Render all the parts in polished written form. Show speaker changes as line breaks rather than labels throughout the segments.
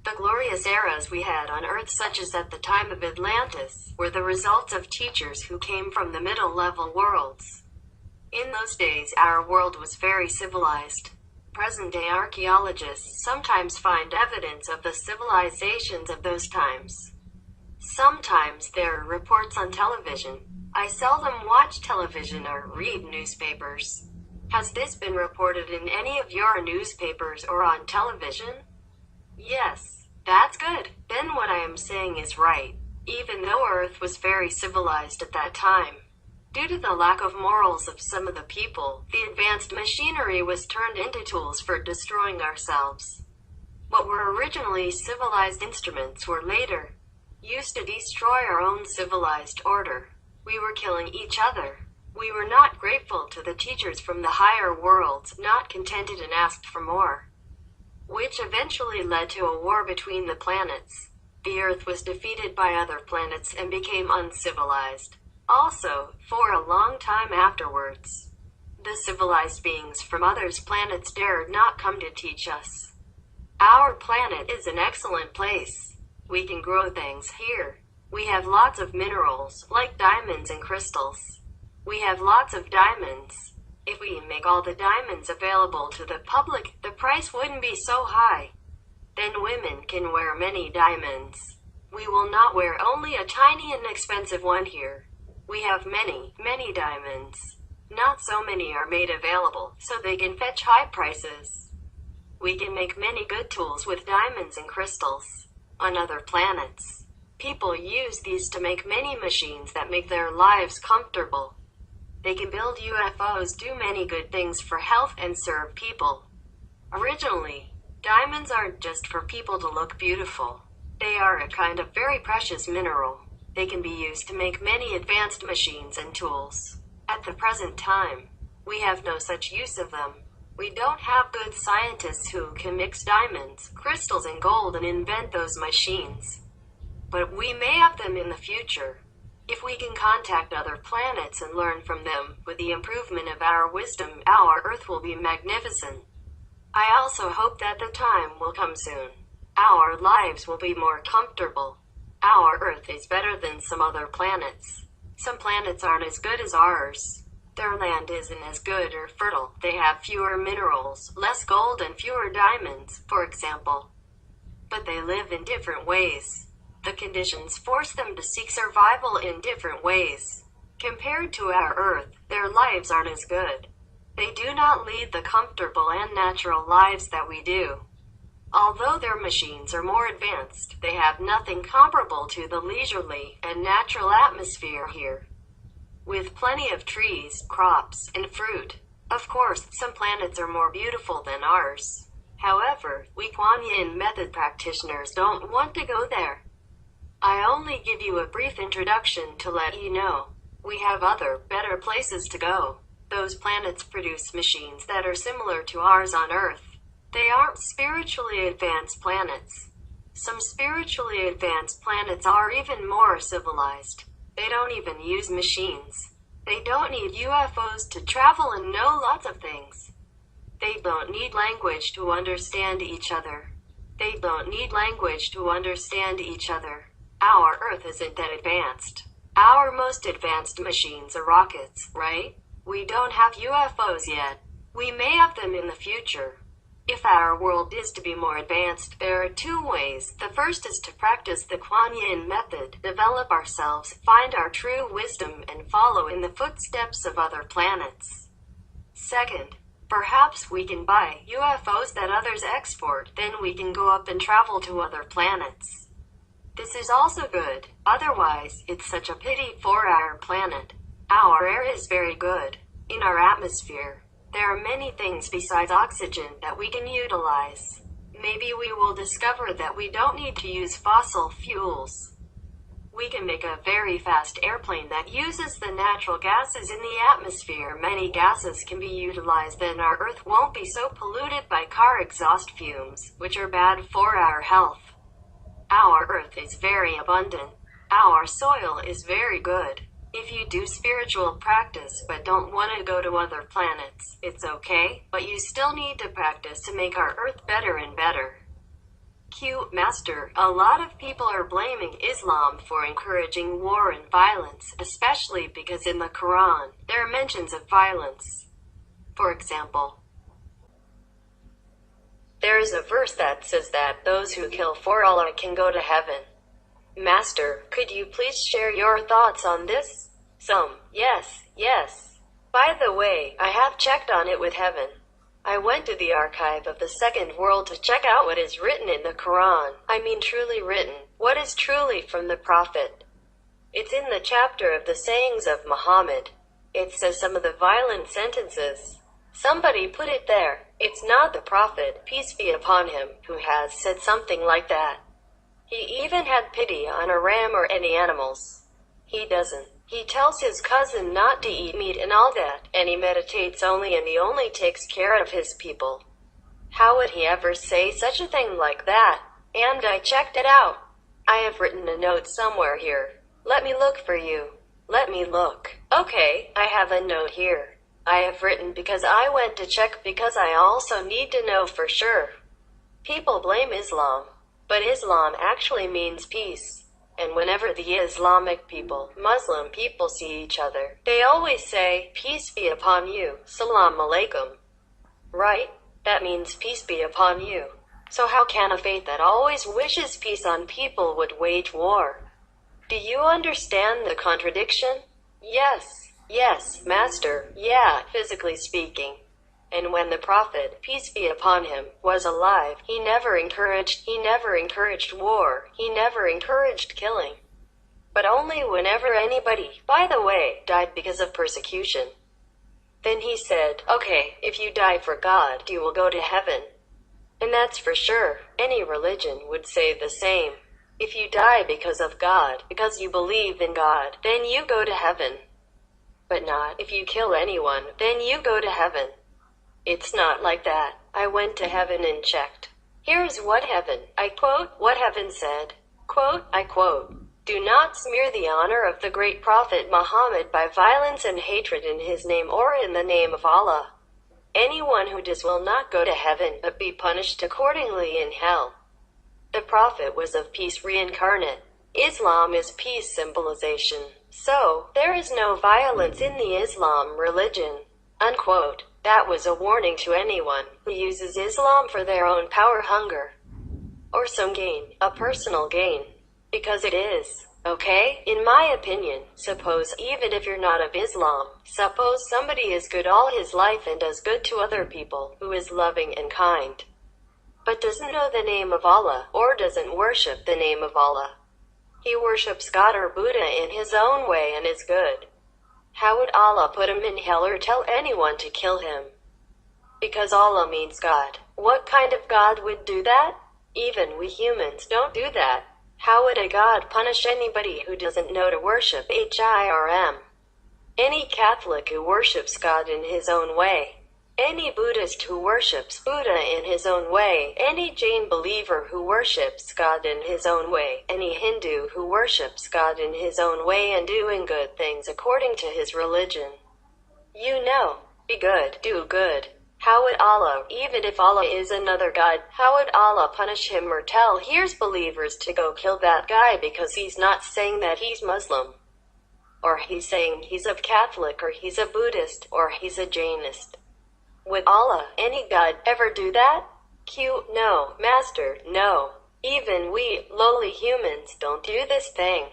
The glorious eras we had on Earth, such as at the time of Atlantis, were the results of teachers who came from the middle-level worlds. In those days, our world was very civilized. Present-day archaeologists sometimes find evidence of the civilizations of those times. Sometimes there are reports on television. I seldom watch television or read newspapers. Has this been reported in any of your newspapers or on television? Yes, that's good. Then what I am saying is right. Even though Earth was very civilized at that time, due to the lack of morals of some of the people, the advanced machinery was turned into tools for destroying ourselves. What were originally civilized instruments were later used to destroy our own civilized order. We were killing each other. We were not grateful to the teachers from the higher worlds, not contented and asked for more, which eventually led to a war between the planets. The Earth was defeated by other planets and became uncivilized. Also, for a long time afterwards, the civilized beings from other planets dared not come to teach us. Our planet is an excellent place. We can grow things here. We have lots of minerals, like diamonds and crystals. We have lots of diamonds. If we make all the diamonds available to the public, the price wouldn't be so high. Then women can wear many diamonds. We will not wear only a tiny and expensive one here. We have many, many diamonds. Not so many are made available, so they can fetch high prices. We can make many good tools with diamonds and crystals. On other planets, people use these to make many machines that make their lives comfortable. They can build UFOs, do many good things for health, and serve people. Originally, diamonds aren't just for people to look beautiful. They are a kind of very precious mineral. They can be used to make many advanced machines and tools. At the present time, we have no such use of them. We don't have good scientists who can mix diamonds, crystals, and gold and invent those machines. But we may have them in the future. If we can contact other planets and learn from them, with the improvement of our wisdom, our Earth will be magnificent. I also hope that the time will come soon. Our lives will be more comfortable. Our Earth is better than some other planets. Some planets aren't as good as ours. Their land isn't as good or fertile. They have fewer minerals, less gold, and fewer diamonds, for example. But they live in different ways. The conditions force them to seek survival in different ways. Compared to our Earth, their lives aren't as good. They do not lead the comfortable and natural lives that we do. Although their machines are more advanced, they have nothing comparable to the leisurely and natural atmosphere here, with plenty of trees, crops, and fruit. Of course, some planets are more beautiful than ours. However, we Kuan Yin method practitioners don't want to go there. I only give you a brief introduction to let you know. We have other, better places to go. Those planets produce machines that are similar to ours on Earth. They aren't spiritually advanced planets. Some spiritually advanced planets are even more civilized. They don't even use machines. They don't need UFOs to travel and know lots of things. They don't need language to understand each other. They don't need language to understand each other. Our Earth isn't that advanced. Our most advanced machines are rockets, right? We don't have UFOs yet. We may have them in the future. If our world is to be more advanced, there are two ways. The first is to practice the Kuan Yin method, develop ourselves, find our true wisdom, and follow in the footsteps of other planets. Second, perhaps we can buy UFOs that others export, then we can go up and travel to other planets. This is also good. Otherwise, it's such a pity for our planet. Our air is very good. In our atmosphere, there are many things besides oxygen that we can utilize. Maybe we will discover that we don't need to use fossil fuels. We can make a very fast airplane that uses the natural gases in the atmosphere. Many gases can be utilized, then our Earth won't be so polluted by car exhaust fumes, which are bad for our health. Our Earth is very abundant. Our soil is very good. If you do spiritual practice but don't want to go to other planets, it's okay, but you still need to practice to make our Earth better and better. Master, a lot of people are blaming Islam for encouraging war and violence, especially because in the Quran, there are mentions of violence. For example, there is a verse that says that those who kill for Allah can go to heaven. Master, could you please share your thoughts on this? Yes. By the way, I have checked on it with heaven. I went to the archive of the second world to check out what is written in the Quran. I mean truly written. What is truly from the Prophet? It's in the chapter of the sayings of Muhammad. It says some of the violent sentences. Somebody put it there. It's not the Prophet, peace be upon him, who has said something like that. He even had pity on a ram or any animals. He doesn't. He tells his cousin not to eat meat and all that, and he meditates only and he only takes care of his people. How would he ever say such a thing like that? And I checked it out. I have written a note somewhere here. Let me look for you. Let me look. Okay, I have a note here. I have written because I went to check because I also need to know for sure. People blame Islam, but Islam actually means peace. And whenever the Islamic people, Muslim people see each other, they always say, peace be upon you, salam alaikum. Right? That means peace be upon you. So how can a faith that always wishes peace on people would wage war? Do you understand the contradiction? Yes, Master, yeah, physically speaking. And when the Prophet, peace be upon him, was alive, he never encouraged war, he never encouraged killing. But only whenever anybody, by the way, died because of persecution. Then he said, okay, if you die for God, you will go to heaven. And that's for sure. Any religion would say the same. If you die because of God, because you believe in God, then you go to heaven. But not if you kill anyone, then you go to heaven. It's not like that. I went to heaven and checked. Here's what heaven, I quote, what heaven said. Quote, I quote, do not smear the honor of the great Prophet Muhammad by violence and hatred in his name or in the name of Allah. Anyone who does will not go to heaven but be punished accordingly in hell. The Prophet was of peace reincarnate. Islam is peace symbolization. So, there is no violence in the Islam religion. Unquote. That was a warning to anyone who uses Islam for their own power hunger. Or some gain, a personal gain. Because it is, okay? In my opinion, suppose even if you're not of Islam, suppose somebody is good all his life and does good to other people, who is loving and kind, but doesn't know the name of Allah, or doesn't worship the name of Allah. He worships God or Buddha in his own way and is good. How would Allah put him in hell or tell anyone to kill him? Because Allah means God. What kind of God would do that? Even we humans don't do that. How would a God punish anybody who doesn't know to worship Him? Any Catholic who worships God in his own way. Any Buddhist who worships Buddha in his own way, any Jain believer who worships God in his own way, any Hindu who worships God in his own way and doing good things according to his religion. You know, be good, do good. How would Allah, even if Allah is another God, how would Allah punish him or tell here's believers to go kill that guy because he's not saying that he's Muslim? Or he's saying he's a Catholic or he's a Buddhist or he's a Jainist. Would Allah, any God, ever do that? No, Master, no. Even we, lowly humans, don't do this thing.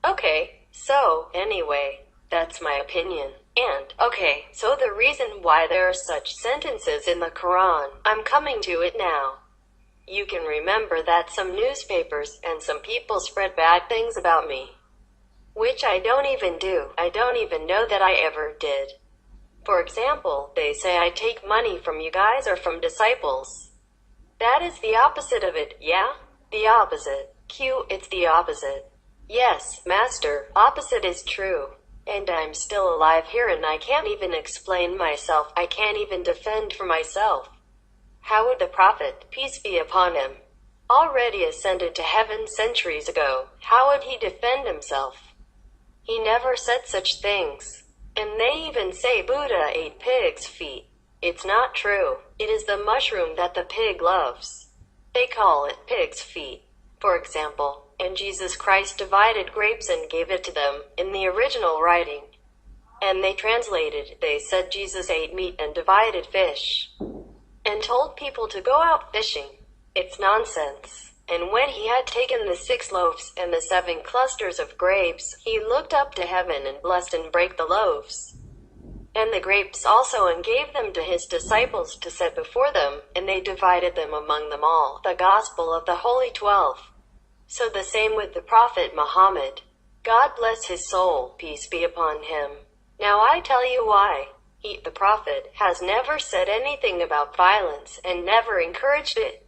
Okay, so, anyway, that's my opinion. And, okay, so the reason why there are such sentences in the Quran, I'm coming to it now. You can remember that some newspapers and some people spread bad things about me. Which I don't even do. I don't even know that I ever did. For example, they say I take money from you guys or from disciples. That is the opposite of it, yeah? The opposite. It's the opposite. Yes, Master, opposite is true. And I'm still alive here and I can't even explain myself. I can't even defend for myself. How would the Prophet, peace be upon him, already ascended to heaven centuries ago, how would he defend himself? He never said such things. And they even say Buddha ate pig's feet. It's not true. It is the mushroom that the pig loves. They call it pig's feet, for example. And Jesus Christ divided grapes and gave it to them, in the original writing. And they translated, they said Jesus ate meat and divided fish, and told people to go out fishing. It's nonsense. And when he had taken the 6 loaves and the 7 clusters of grapes, he looked up to heaven and blessed and brake the loaves, and the grapes also, and gave them to his disciples to set before them, and they divided them among them all. The Gospel of the Holy 12. So the same with the Prophet Muhammad. God bless his soul, peace be upon him. Now I tell you why. He, the Prophet, has never said anything about violence and never encouraged it.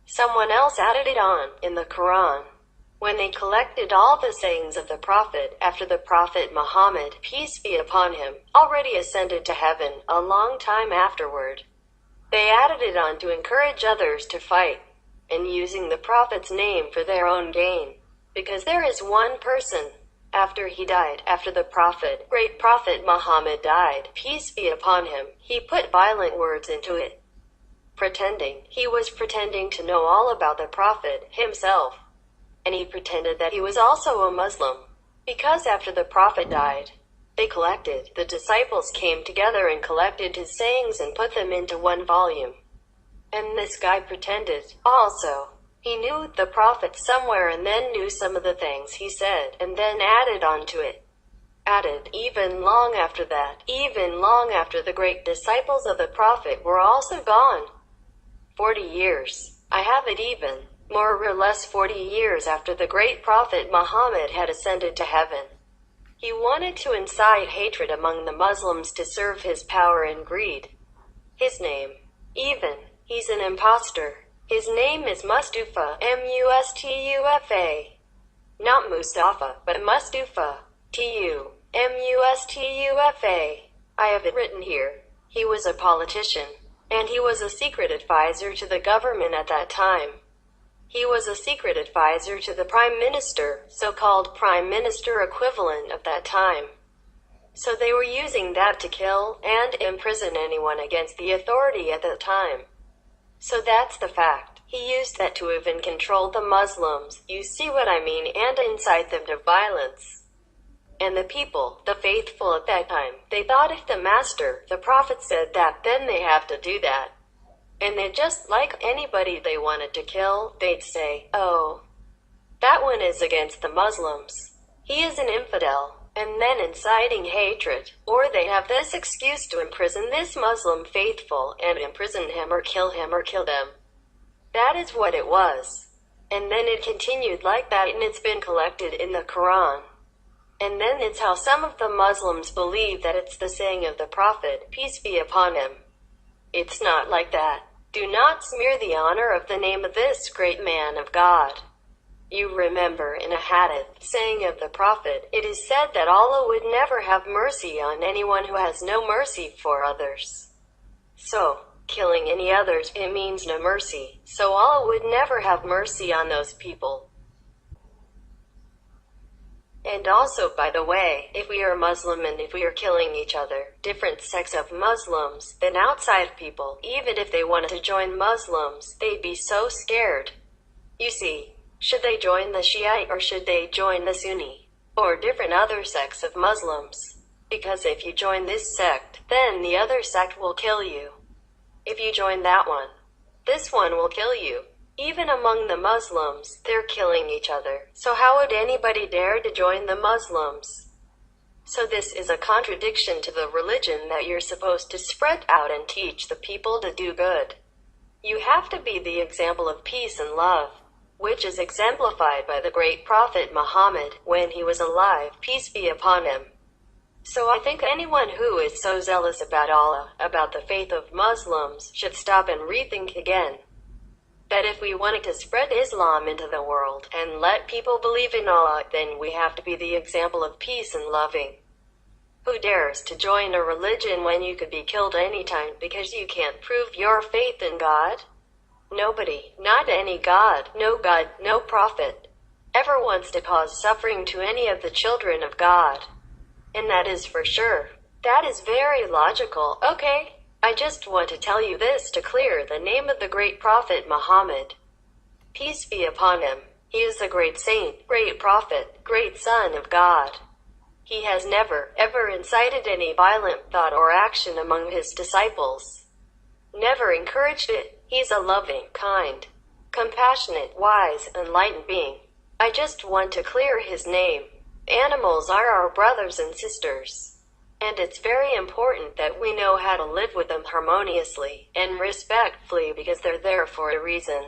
Someone else added it on, in the Quran. When they collected all the sayings of the Prophet, after the Prophet Muhammad, peace be upon him, already ascended to heaven, a long time afterward, they added it on to encourage others to fight, and using the Prophet's name for their own gain. Because there is one person, after he died, after the Prophet, great Prophet Muhammad died, peace be upon him, he put violent words into it. He was pretending to know all about the Prophet himself. And he pretended that he was also a Muslim. Because after the Prophet died, the disciples came together and collected his sayings and put them into one volume. And this guy pretended, also. He knew the Prophet somewhere and then knew some of the things he said, and then added on to it. Added, even long after that, even long after the great disciples of the Prophet were also gone. 40 years. I have it even, more or less 40 years after the great Prophet Muhammad had ascended to heaven. He wanted to incite hatred among the Muslims to serve his power and greed. His name. He's an impostor. His name is Mustafa, M-U-S-T-U-F-A. Not Mustafa, but Mustafa, T-U-M-U-S-T-U-F-A. I have it written here. He was a politician. And he was a secret advisor to the government at that time. He was a secret advisor to the prime minister, so-called prime minister equivalent of that time. So they were using that to kill and imprison anyone against the authority at the time. So that's the fact. He used that to even control the Muslims, you see what I mean, and incite them to violence. And the people, the faithful at that time, they thought if the Master, the Prophet said that, then they have to do that. And they just like anybody they wanted to kill, they'd say, oh, that one is against the Muslims. He is an infidel, and then inciting hatred. Or they have this excuse to imprison this Muslim faithful and imprison him or kill them. That is what it was. And then it continued like that, and it's been collected in the Quran. And then it's how some of the Muslims believe that it's the saying of the Prophet, peace be upon him. It's not like that. Do not smear the honor of the name of this great man of God. You remember in a hadith, saying of the Prophet, it is said that Allah would never have mercy on anyone who has no mercy for others. So, killing any others, it means no mercy. So Allah would never have mercy on those people. And also, by the way, if we are Muslim and if we are killing each other, different sects of Muslims, then outside people, even if they wanted to join Muslims, they'd be so scared. You see, should they join the Shiite or should they join the Sunni? Or different other sects of Muslims? Because if you join this sect, then the other sect will kill you. If you join that one, this one will kill you. Even among the Muslims, they're killing each other. So how would anybody dare to join the Muslims? So this is a contradiction to the religion that you're supposed to spread out and teach the people to do good. You have to be the example of peace and love, which is exemplified by the great Prophet Muhammad when he was alive, peace be upon him. So I think anyone who is so zealous about Allah, about the faith of Muslims, should stop and rethink again. That if we wanted to spread Islam into the world and let people believe in Allah, then we have to be the example of peace and loving. Who dares to join a religion when you could be killed anytime because you can't prove your faith in God? Nobody, not any God, no prophet, ever wants to cause suffering to any of the children of God. And that is for sure. That is very logical, okay? I just want to tell you this to clear the name of the great Prophet Muhammad. Peace be upon him. He is a great saint, great prophet, great son of God. He has never, ever incited any violent thought or action among his disciples. Never encouraged it. He's a loving, kind, compassionate, wise, enlightened being. I just want to clear his name. Animals are our brothers and sisters. And it's very important that we know how to live with them harmoniously and respectfully because they're there for a reason.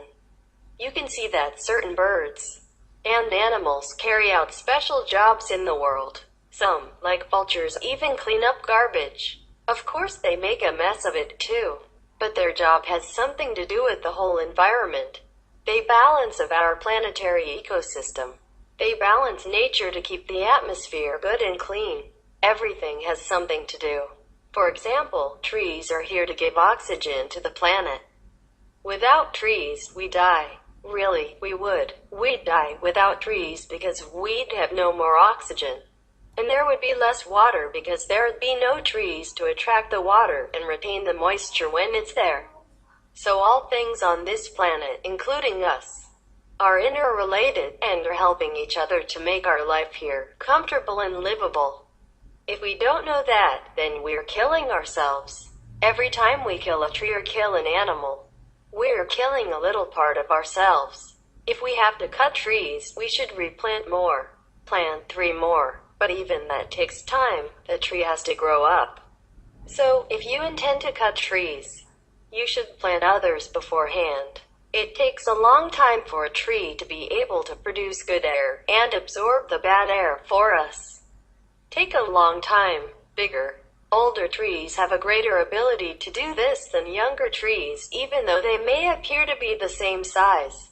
You can see that certain birds and animals carry out special jobs in the world. Some, like vultures, even clean up garbage. Of course they make a mess of it too, but their job has something to do with the whole environment. They balance of our planetary ecosystem. They balance nature to keep the atmosphere good and clean. Everything has something to do. For example, trees are here to give oxygen to the planet. Without trees, we die. Really, we would. We'd die without trees because we'd have no more oxygen. And there would be less water because there'd be no trees to attract the water and retain the moisture when it's there. So all things on this planet, including us, are interrelated and are helping each other to make our life here comfortable and livable. If we don't know that, then we're killing ourselves. Every time we kill a tree or kill an animal, we're killing a little part of ourselves. If we have to cut trees, we should replant more. Plant 3 more. But even that takes time. The tree has to grow up. So, if you intend to cut trees, you should plant others beforehand. It takes a long time for a tree to be able to produce good air and absorb the bad air for us. Take a long time. Bigger, older trees have a greater ability to do this than younger trees, even though they may appear to be the same size.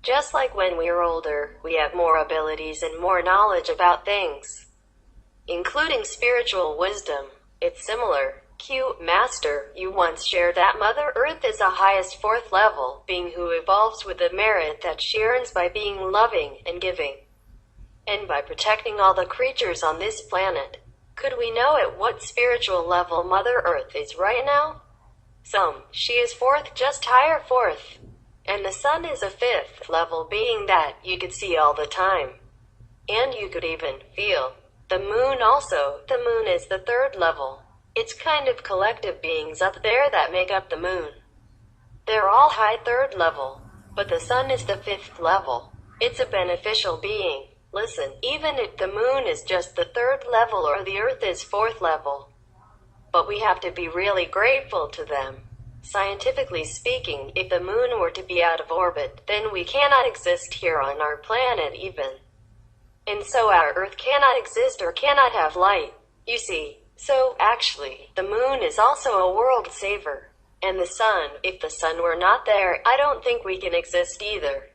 Just like when we're older, we have more abilities and more knowledge about things, including spiritual wisdom. It's similar. Master, you once shared that Mother Earth is the highest 4th level being who evolves with the merit that she earns by being loving and giving, and by protecting all the creatures on this planet. Could we know at what spiritual level Mother Earth is right now? She is 4th, just higher 4th. And the sun is a 5th level being that you could see all the time. And you could even feel. The moon also. The moon is the 3rd level. It's kind of collective beings up there that make up the moon. They're all high 3rd level. But the sun is the 5th level. It's a beneficial being. Listen, even if the moon is just the 3rd level or the earth is 4th level. But we have to be really grateful to them. Scientifically speaking, if the moon were to be out of orbit, then we cannot exist here on our planet even. And so our Earth cannot exist or cannot have light. You see, so actually, the moon is also a world saver. And the sun, if the sun were not there, I don't think we can exist either.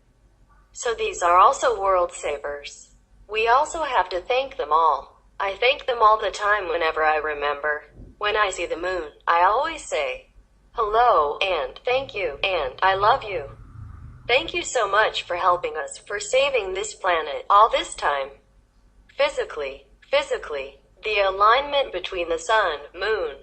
So these are also world savers. We also have to thank them all. I thank them all the time whenever I remember. When I see the moon, I always say, hello, and thank you, and I love you. Thank you so much for helping us, for saving this planet all this time. Physically, the alignment between the sun, moon,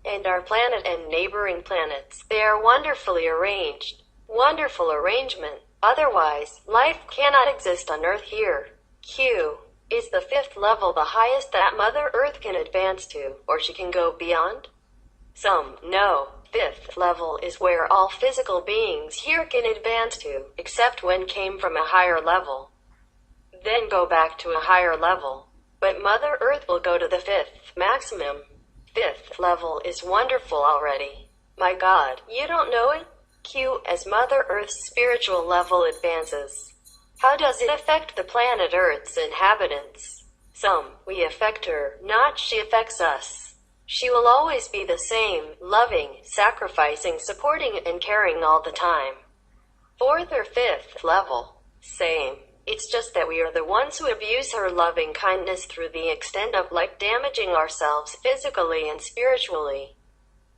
and our planet and neighboring planets, they are wonderfully arranged. Wonderful arrangement. Otherwise, life cannot exist on Earth here. Q is the 5th level, the highest that Mother Earth can advance to, or she can go beyond? Some know. 5th level is where all physical beings here can advance to, except when came from a higher level. Then go back to a higher level. But Mother Earth will go to the 5th maximum. 5th level is wonderful already. My God, you don't know it? Q as Mother Earth's spiritual level advances. How does it affect the planet Earth's inhabitants? We affect her, not she affects us. She will always be the same, loving, sacrificing, supporting, and caring all the time. 4th or 5th level, same. It's just that we are the ones who abuse her loving kindness through the extent of like damaging ourselves physically and spiritually.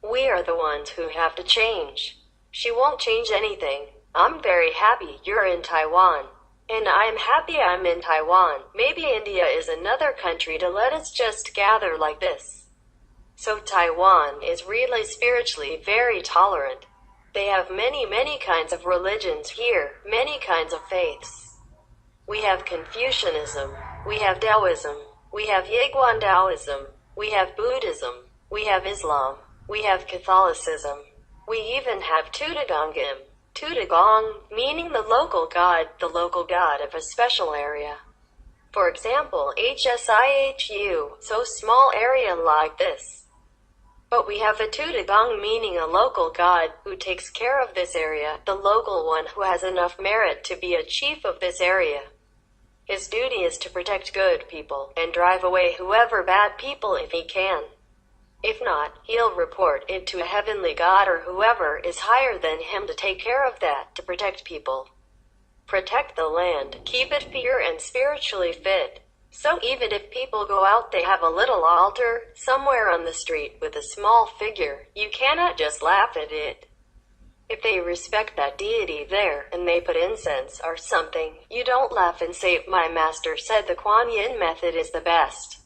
We are the ones who have to change. She won't change anything. I'm very happy you're in Taiwan. And I'm happy I'm in Taiwan. Maybe India is another country to let us just gather like this. So Taiwan is really spiritually very tolerant. They have many kinds of religions here, many kinds of faiths. We have Confucianism, we have Taoism, we have Yiguan Taoism, we have Buddhism, we have Islam, we have Catholicism. We even have Tudagongim. Tudagong, meaning the local god of a special area. For example, HSIHU, so small area like this. But we have a Tudagong meaning a local god who takes care of this area, the local one who has enough merit to be a chief of this area. His duty is to protect good people and drive away whoever bad people if he can. If not, he'll report it to a heavenly god or whoever is higher than him to take care of that, to protect people. Protect the land, keep it pure and spiritually fit. So even if people go out, they have a little altar somewhere on the street with a small figure. You cannot just laugh at it. If they respect that deity there and they put incense or something, you don't laugh and say, "My master said the Kuan Yin method is the best.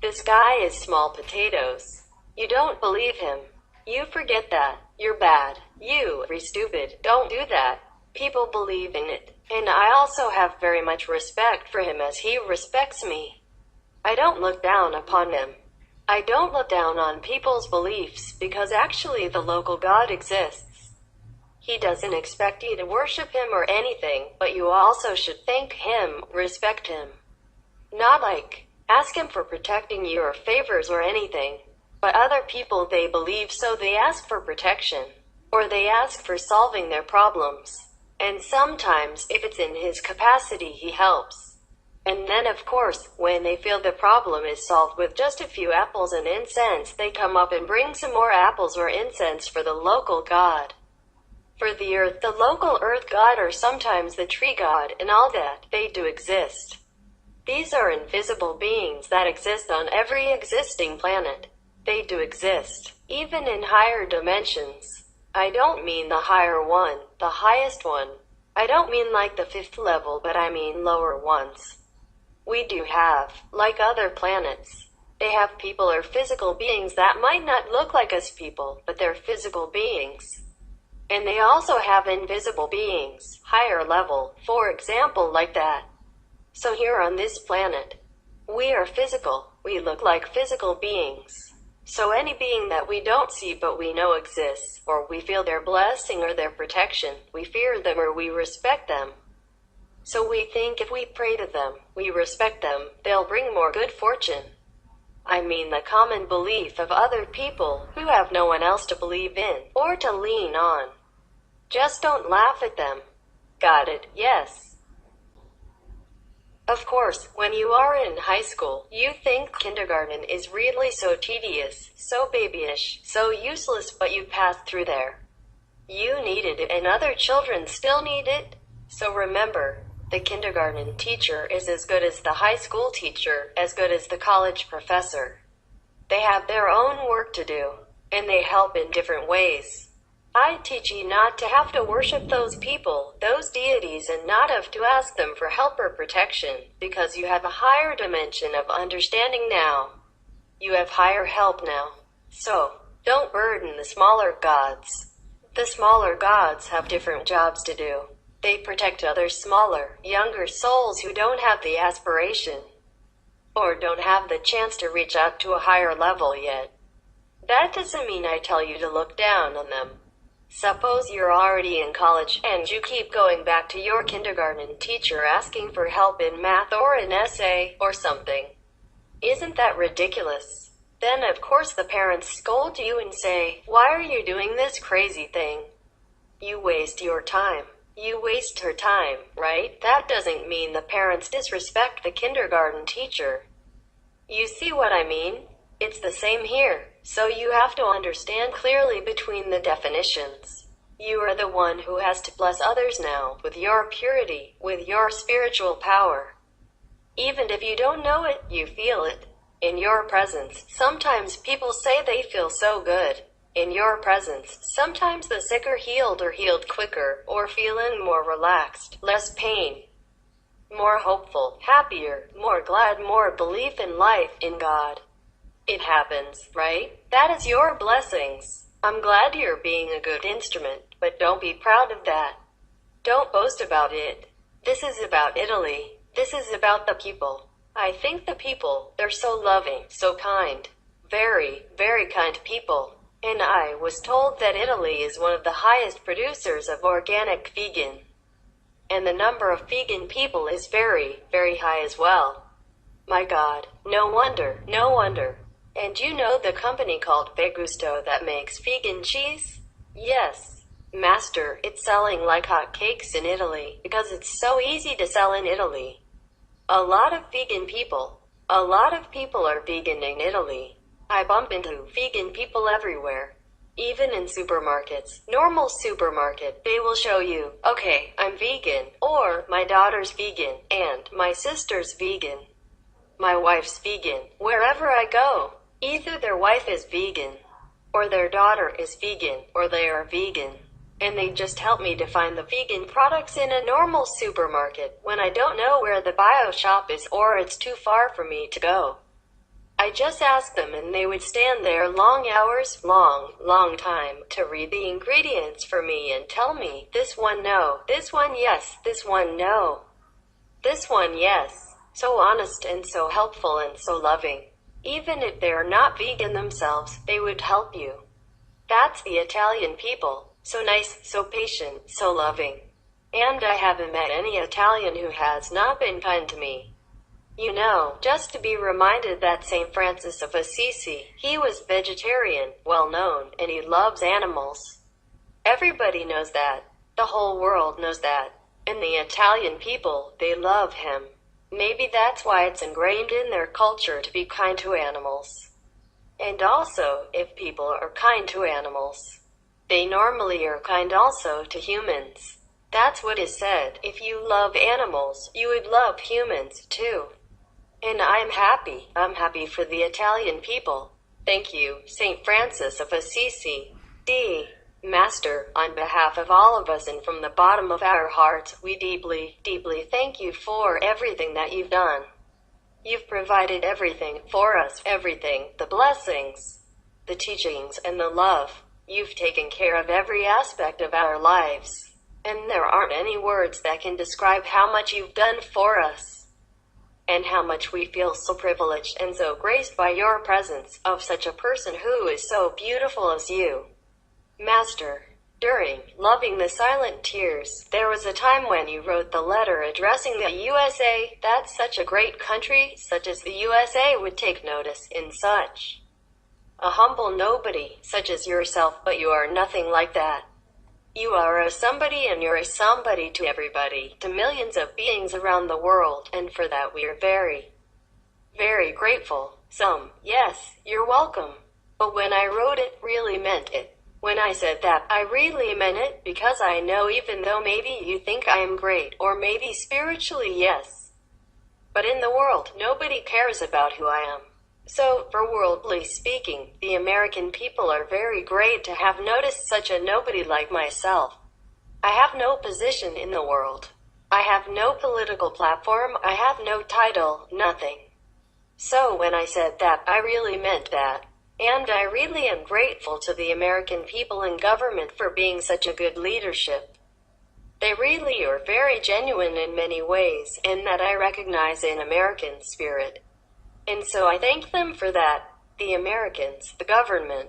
This guy is small potatoes." You don't believe him. You forget that. You're bad. You are stupid. Don't do that. People believe in it. And I also have very much respect for him as he respects me. I don't look down upon him. I don't look down on people's beliefs because actually the local God exists. He doesn't expect you to worship him or anything, but you also should thank him, respect him. Not like, ask him for protecting you or favors or anything. But other people, they believe, so they ask for protection. Or they ask for solving their problems. And sometimes, if it's in his capacity, he helps. And then of course, when they feel the problem is solved with just a few apples and incense, they come up and bring some more apples or incense for the local god. For the earth, the local earth god, or sometimes the tree god, and all that, they do exist. These are invisible beings that exist on every existing planet. They do exist, even in higher dimensions. I don't mean the higher one, the highest one. I don't mean like the 5th level, but I mean lower ones. We do have, like other planets, they have people or physical beings that might not look like us people, but they're physical beings. And they also have invisible beings, higher level, for example, like that. So here on this planet, we are physical. We look like physical beings. So any being that we don't see but we know exists, or we feel their blessing or their protection, we fear them or we respect them. So we think if we pray to them, we respect them, they'll bring more good fortune. I mean the common belief of other people who have no one else to believe in or to lean on. Just don't laugh at them. Got it? Yes. Of course, when you are in high school, you think kindergarten is really so tedious, so babyish, so useless, but you passed through there. You needed it and other children still need it. So remember, the kindergarten teacher is as good as the high school teacher, as good as the college professor. They have their own work to do, and they help in different ways. I teach you not to have to worship those people, those deities, and not have to ask them for help or protection, because you have a higher dimension of understanding now. You have higher help now. So, don't burden the smaller gods. The smaller gods have different jobs to do. They protect other smaller, younger souls who don't have the aspiration, or don't have the chance to reach up to a higher level yet. That doesn't mean I tell you to look down on them. Suppose you're already in college and you keep going back to your kindergarten teacher asking for help in math or an essay or something. Isn't that ridiculous? Then of course the parents scold you and say, "Why are you doing this crazy thing? You waste your time. You waste her time, right?" That doesn't mean the parents disrespect the kindergarten teacher. You see what I mean? It's the same here. So you have to understand clearly between the definitions. You are the one who has to bless others now with your purity, with your spiritual power. Even if you don't know it, you feel it. In your presence, sometimes people say they feel so good. In your presence, sometimes the sick are healed or healed quicker, or feeling more relaxed, less pain, more hopeful, happier, more glad, more belief in life, in God. It happens, right? That is your blessings. I'm glad you're being a good instrument, but don't be proud of that. Don't boast about it. This is about Italy. This is about the people. I think the people, they're so loving, so kind. Very, very kind people. And I was told that Italy is one of the highest producers of organic vegan. And the number of vegan people is very, very high as well. My God, no wonder, no wonder. And you know the company called Vegusto that makes vegan cheese? Yes. Master, it's selling like hotcakes in Italy because it's so easy to sell in Italy. A lot of people are vegan in Italy. I bump into vegan people everywhere. Even in supermarkets, normal supermarket, they will show you, okay, I'm vegan, or my daughter's vegan, and my sister's vegan. My wife's vegan. Wherever I go, either their wife is vegan, or their daughter is vegan, or they are vegan. And they just help me to find the vegan products in a normal supermarket when I don't know where the bio shop is or it's too far for me to go. I just ask them and they would stand there long hours, long time, to read the ingredients for me and tell me, this one no, this one yes, this one no, this one yes. So honest and so helpful and so loving. Even if they are not vegan themselves, they would help you. That's the Italian people. So nice, so patient, so loving. And I haven't met any Italian who has not been kind to me. You know, just to be reminded that St. Francis of Assisi, he was vegetarian, well known, and he loves animals. Everybody knows that. The whole world knows that. And the Italian people, they love him. Maybe that's why it's ingrained in their culture to be kind to animals. And also, if people are kind to animals, they normally are kind also to humans. That's what is said. If you love animals, you would love humans too. And I'm happy for the Italian people. Thank you, St. Francis of Assisi. Master, on behalf of all of us and from the bottom of our hearts, we deeply thank you for everything that you've done. You've provided everything for us, everything, the blessings, the teachings, and the love. You've taken care of every aspect of our lives. And there aren't any words that can describe how much you've done for us. And how much we feel so privileged and so graced by your presence, of such a person who is so beautiful as you. Master, during loving the silent tears, there was a time when you wrote the letter addressing the USA, that such a great country, such as the USA, would take notice in such a humble nobody, such as yourself, but you are nothing like that. You are a somebody and you're a somebody to everybody, to millions of beings around the world, and for that we are very, very grateful. Yes, you're welcome. But when I wrote it, really meant it. When I said that, I really meant it, because I know even though maybe you think I am great, or maybe spiritually yes, but in the world, nobody cares about who I am. So, for worldly speaking, the American people are very great to have noticed such a nobody like myself. I have no position in the world. I have no political platform, I have no title, nothing. So when I said that, I really meant that. And I really am grateful to the American people and government for being such a good leadership. They really are very genuine in many ways, and that I recognize in American spirit. And so I thank them for that. The Americans, the government.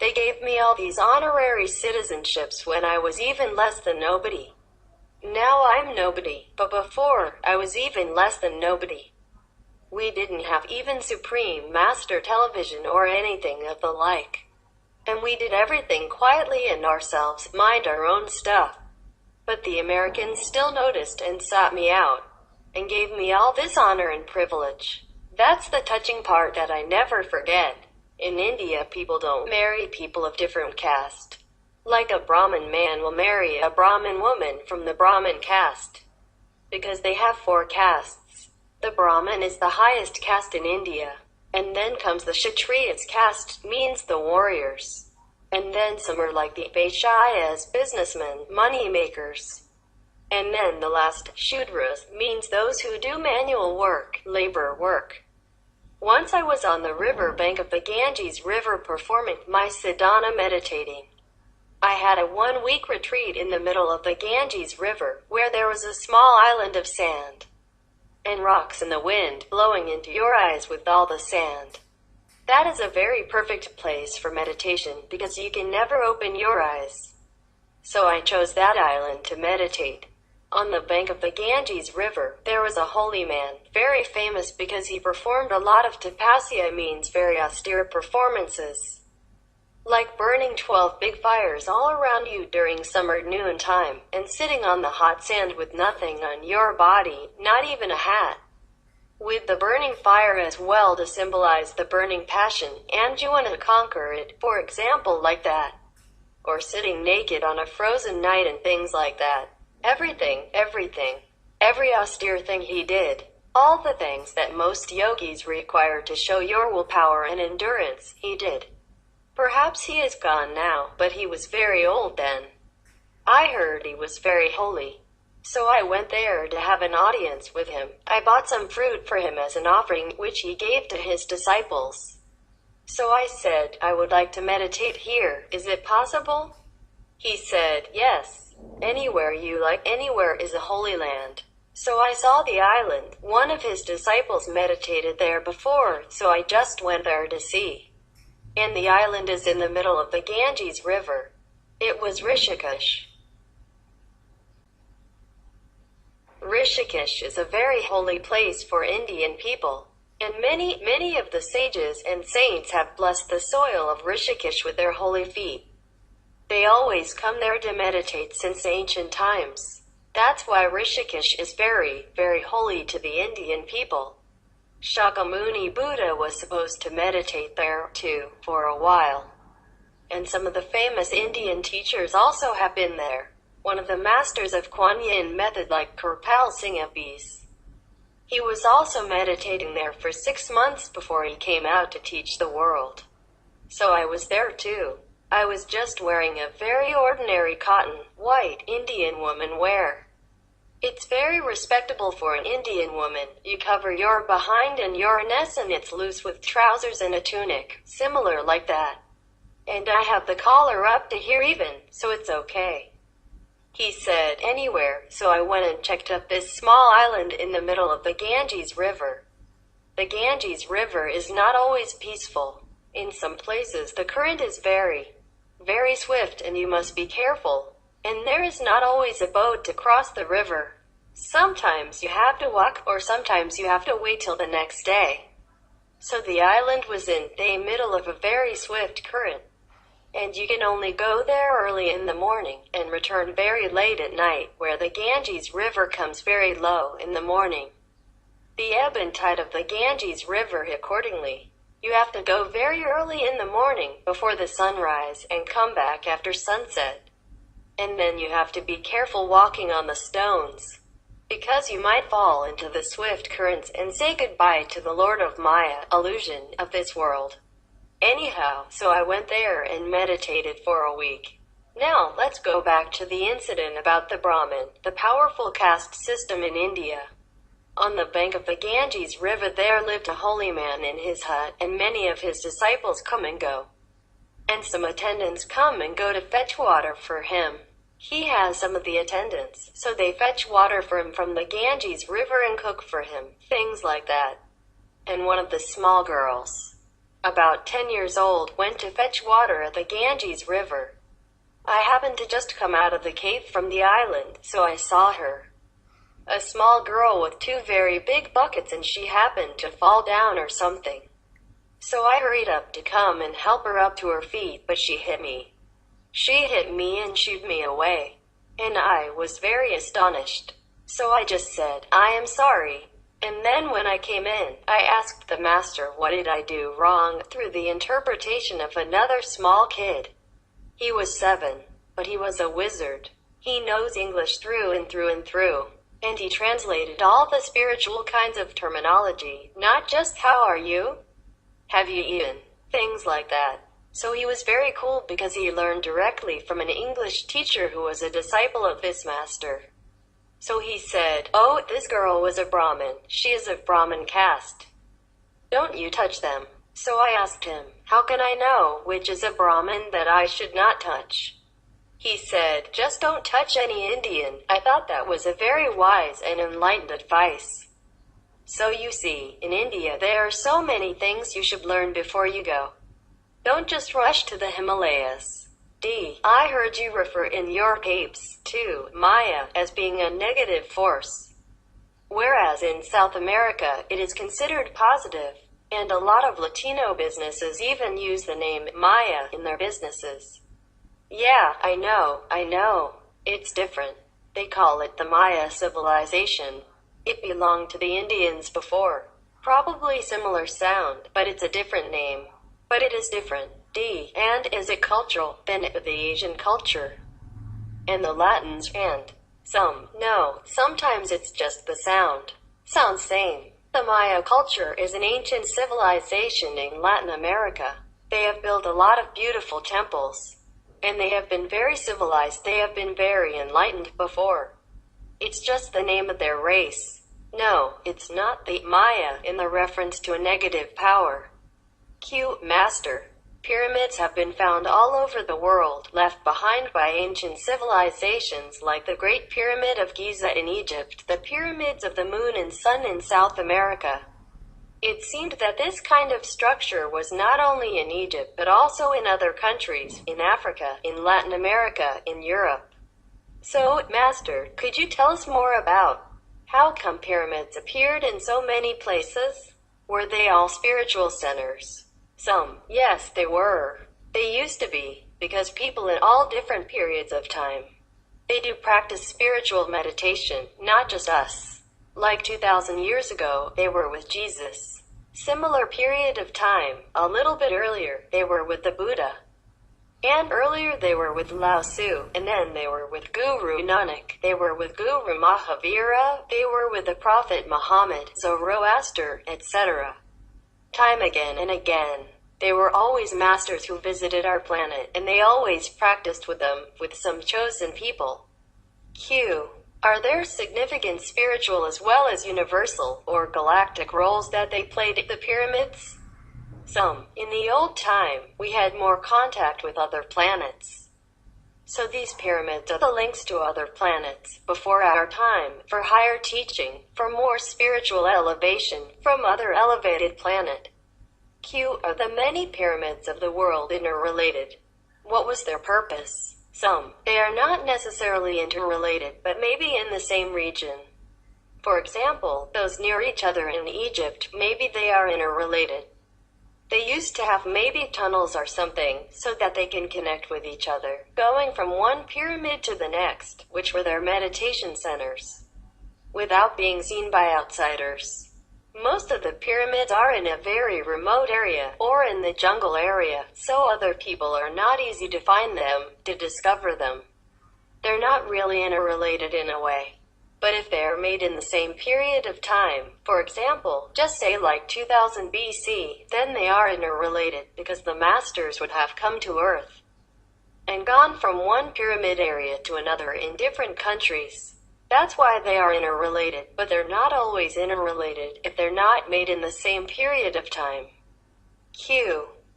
They gave me all these honorary citizenships when I was even less than nobody. Now I'm nobody, but before, I was even less than nobody. We didn't have even Supreme Master Television or anything of the like. And we did everything quietly and ourselves, mind our own stuff. But the Americans still noticed and sought me out, and gave me all this honor and privilege. That's the touching part that I never forget. In India, people don't marry people of different caste. Like a Brahmin man will marry a Brahmin woman from the Brahmin caste. Because they have 4 castes. The Brahmin is the highest caste in India. And then comes the Kshatriyas caste, means the warriors. And then some are like the Vaishyas, businessmen, money makers. And then the last, Shudras, means those who do manual work, labor work. Once I was on the river bank of the Ganges River performing my sadhana meditating. I had a 1-week retreat in the middle of the Ganges River, where there was a small island of sand and rocks and the wind blowing into your eyes with all the sand. That is a very perfect place for meditation because you can never open your eyes. So I chose that island to meditate. On the bank of the Ganges River, there was a holy man, very famous because he performed a lot of tapasya, means very austere performances. Like burning 12 big fires all around you during summer noontime, and sitting on the hot sand with nothing on your body, not even a hat. With the burning fire as well to symbolize the burning passion, and you want to conquer it, for example like that. Or sitting naked on a frozen night and things like that. Everything. Every austere thing he did. All the things that most yogis require to show your willpower and endurance, he did. Perhaps he is gone now, but he was very old then. I heard he was very holy. So I went there to have an audience with him. I bought some fruit for him as an offering, which he gave to his disciples. So I said, I would like to meditate here. Is it possible? He said, yes. Anywhere you like. Anywhere is a holy land. So I saw the island. One of his disciples meditated there before, so I just went there to see. And the island is in the middle of the Ganges River. It was Rishikesh. Rishikesh is a very holy place for Indian people. And many of the sages and saints have blessed the soil of Rishikesh with their holy feet. They always come there to meditate since ancient times. That's why Rishikesh is very holy to the Indian people. Shakyamuni Buddha was supposed to meditate there, too, for a while. And some of the famous Indian teachers also have been there. One of the masters of Kuan Yin method like Kirpal Singh Abis. He was also meditating there for 6 months before he came out to teach the world. So I was there too. I was just wearing a very ordinary cotton, white, Indian woman wear. It's very respectable for an Indian woman. You cover your behind and your knees and it's loose with trousers and a tunic, similar like that. And I have the collar up to here even, so it's okay. He said, anywhere, so I went and checked up this small island in the middle of the Ganges River. The Ganges River is not always peaceful. In some places the current is very swift and you must be careful. And there is not always a boat to cross the river. Sometimes you have to walk, or sometimes you have to wait till the next day. So the island was in the middle of a very swift current. And you can only go there early in the morning, and return very late at night, where the Ganges River comes very low in the morning. The ebb and tide of the Ganges River accordingly. You have to go very early in the morning, before the sunrise, and come back after sunset. And then you have to be careful walking on the stones, because you might fall into the swift currents and say goodbye to the Lord of Maya, illusion, of this world. Anyhow, so I went there and meditated for a week. Now, let's go back to the incident about the Brahmin, the powerful caste system in India. On the bank of the Ganges River there lived a holy man in his hut, and many of his disciples come and go. And some attendants come and go to fetch water for him. He has some of the attendants, so they fetch water for him from the Ganges River and cook for him, things like that. And one of the small girls, about 10 years old, went to fetch water at the Ganges River. I happened to just come out of the cave from the island, so I saw her. A small girl with 2 very big buckets, and she happened to fall down or something. So I hurried up to come and help her up to her feet, but she hit me. She hit me and shooed me away. And I was very astonished. So I just said, I am sorry. And then when I came in, I asked the master what did I do wrong through the interpretation of another small kid. He was 7, but he was a wizard. He knows English through and through and through. And he translated all the spiritual kinds of terminology, not just how are you? Have you eaten? Things like that. So he was very cool because he learned directly from an English teacher who was a disciple of this master. So he said, oh, this girl was a Brahmin. She is of Brahmin caste. Don't you touch them. So I asked him, how can I know which is a Brahmin that I should not touch? He said, just don't touch any Indian. I thought that was a very wise and enlightened advice. So you see, in India there are so many things you should learn before you go. Don't just rush to the Himalayas. I heard you refer in your tapes to Maya as being a negative force. Whereas in South America, it is considered positive. And a lot of Latino businesses even use the name Maya in their businesses. Yeah, I know. It's different. They call it the Maya civilization. It belonged to the Indians before. Probably similar sound, but it's a different name. But it is different. And is it cultural than the Asian culture? And the Latins and no, sometimes it's just the sound. Sounds same. The Maya culture is an ancient civilization in Latin America. They have built a lot of beautiful temples. And they have been very civilized. They have been very enlightened before. It's just the name of their race. No, it's not the Maya in the reference to a negative power. Master. Pyramids have been found all over the world, left behind by ancient civilizations like the Great Pyramid of Giza in Egypt, the pyramids of the Moon and Sun in South America. It seemed that this kind of structure was not only in Egypt but also in other countries, in Africa, in Latin America, in Europe. So, Master, could you tell us more about how come pyramids appeared in so many places? Were they all spiritual centers? Yes, they were. They used to be, because people in all different periods of time, they do practice spiritual meditation, not just us. Like 2,000 years ago, they were with Jesus. Similar period of time, a little bit earlier, they were with the Buddha. And earlier they were with Lao Tzu, and then they were with Guru Nanak, they were with Guru Mahavira, they were with the Prophet Muhammad, Zoroaster, etc. Time again and again. They were always masters who visited our planet, and they always practiced with them, with some chosen people. Are there significant spiritual as well as universal, or galactic roles that they played at the pyramids? In the old time, we had more contact with other planets. So these pyramids are the links to other planets, before our time, for higher teaching, for more spiritual elevation, from other elevated planet. Are the many pyramids of the world interrelated? What was their purpose? They are not necessarily interrelated, but maybe in the same region. For example, those near each other in Egypt, maybe they are interrelated. They used to have maybe tunnels or something, so that they can connect with each other, going from one pyramid to the next, which were their meditation centers, without being seen by outsiders. Most of the pyramids are in a very remote area, or in the jungle area, so other people are not easy to find them, to discover them. They're not really interrelated in a way. But if they are made in the same period of time, for example, just say like 2000 BC, then they are interrelated, because the masters would have come to Earth and gone from one pyramid area to another in different countries. That's why they are interrelated, but they're not always interrelated if they're not made in the same period of time.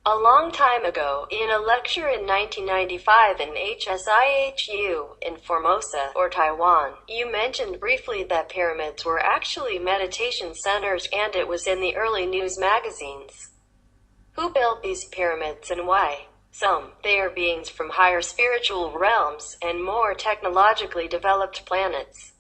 A long time ago, in a lecture in 1995 in HSIHU, in Formosa, or Taiwan, you mentioned briefly that pyramids were actually meditation centers, and it was in the early news magazines. Who built these pyramids and why? They are beings from higher spiritual realms, and more technologically developed planets.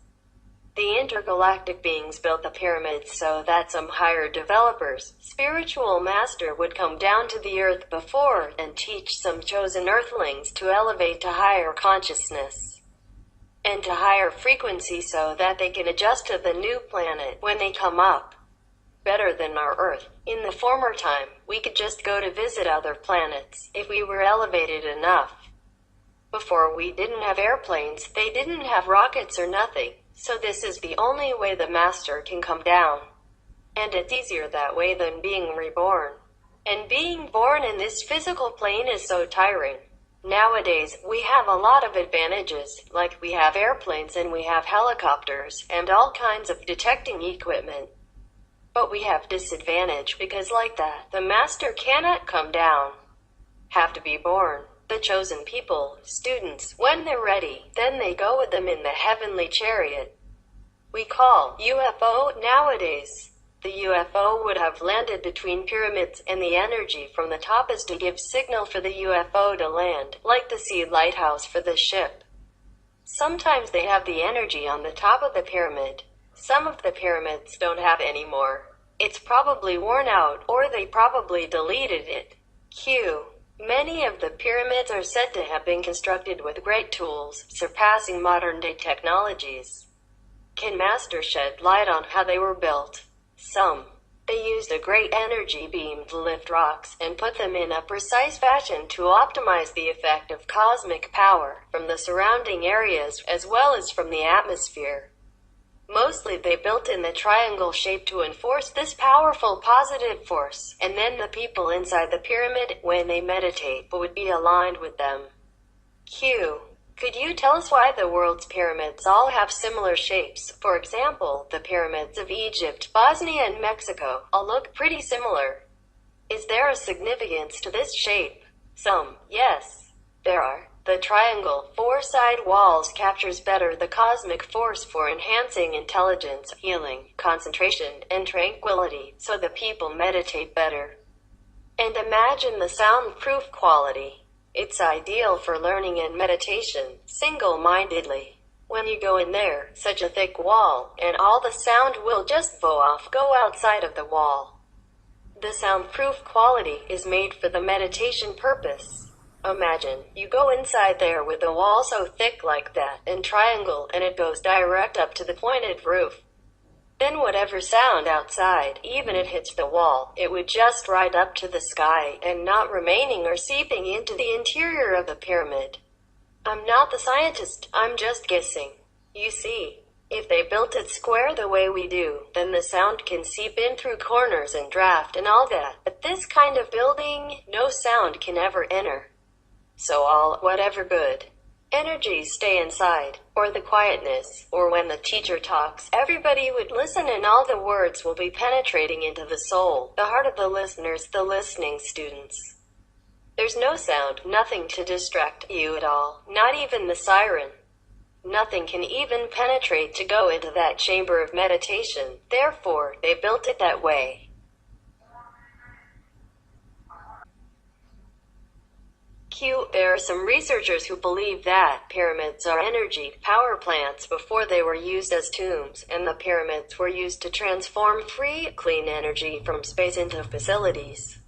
The intergalactic beings built the pyramids so that some higher developers, spiritual master would come down to the earth before, and teach some chosen earthlings to elevate to higher consciousness, and to higher frequency so that they can adjust to the new planet when they come up. Better than our Earth. In the former time, we could just go to visit other planets, if we were elevated enough. Before we didn't have airplanes, they didn't have rockets or nothing, so this is the only way the master can come down. And it's easier that way than being reborn. And being born in this physical plane is so tiring. Nowadays, we have a lot of advantages, like we have airplanes and we have helicopters, and all kinds of detecting equipment. But we have disadvantage because like that, the master cannot come down. Have to be born. The chosen people, students, when they're ready, then they go with them in the heavenly chariot. We call UFO nowadays. The UFO would have landed between pyramids, and the energy from the top is to give signal for the UFO to land, like the sea lighthouse for the ship. Sometimes they have the energy on the top of the pyramid. Some of the pyramids don't have any more. It's probably worn out, or they probably deleted it. Q. Many of the pyramids are said to have been constructed with great tools, surpassing modern-day technologies. Can Master shed light on how they were built? Some. They used a great energy beam to lift rocks and put them in a precise fashion to optimize the effect of cosmic power from the surrounding areas as well as from the atmosphere. Mostly they built in the triangle shape to enforce this powerful positive force, and then the people inside the pyramid, when they meditate, would be aligned with them. Q. Could you tell us why the world's pyramids all have similar shapes? For example, the pyramids of Egypt, Bosnia, and Mexico all look pretty similar. Is there a significance to this shape? Some. Yes. There are. The triangle, four-side walls captures better the cosmic force for enhancing intelligence, healing, concentration, and tranquility, so the people meditate better. And imagine the soundproof quality. It's ideal for learning and meditation, single-mindedly. When you go in there, such a thick wall, and all the sound will just go outside of the wall. The soundproof quality is made for the meditation purpose. Imagine, you go inside there with a wall so thick like that, and triangle, and it goes direct up to the pointed roof. Then whatever sound outside, even it hits the wall, it would just ride up to the sky, and not remaining or seeping into the interior of the pyramid. I'm not the scientist, I'm just guessing. You see, if they built it square the way we do, then the sound can seep in through corners and draft and all that. But this kind of building, no sound can ever enter. So whatever good energies stay inside, or the quietness, or when the teacher talks, everybody would listen and all the words will be penetrating into the soul, the heart of the listeners, the listening students. There's no sound, nothing to distract you at all, not even the siren. Nothing can even penetrate to go into that chamber of meditation, therefore, they built it that way. Q. There are some researchers who believe that pyramids are energy power plants before they were used as tombs, and the pyramids were used to transform free, clean energy from space into facilities.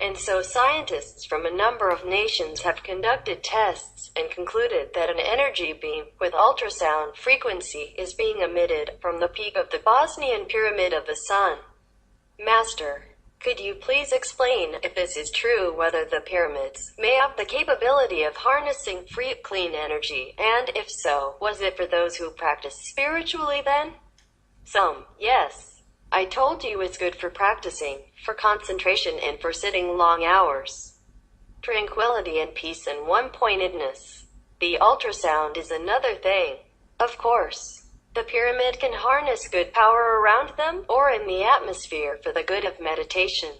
And so scientists from a number of nations have conducted tests and concluded that an energy beam with ultrasound frequency is being emitted from the peak of the Bosnian Pyramid of the Sun. Master, could you please explain, if this is true, whether the pyramids may have the capability of harnessing free, clean energy, and if so, was it for those who practice spiritually then? Some. Yes. I told you it's good for practicing, for concentration and for sitting long hours. Tranquility and peace and one-pointedness. The ultrasound is another thing. Of course. The pyramid can harness good power around them, or in the atmosphere for the good of meditation.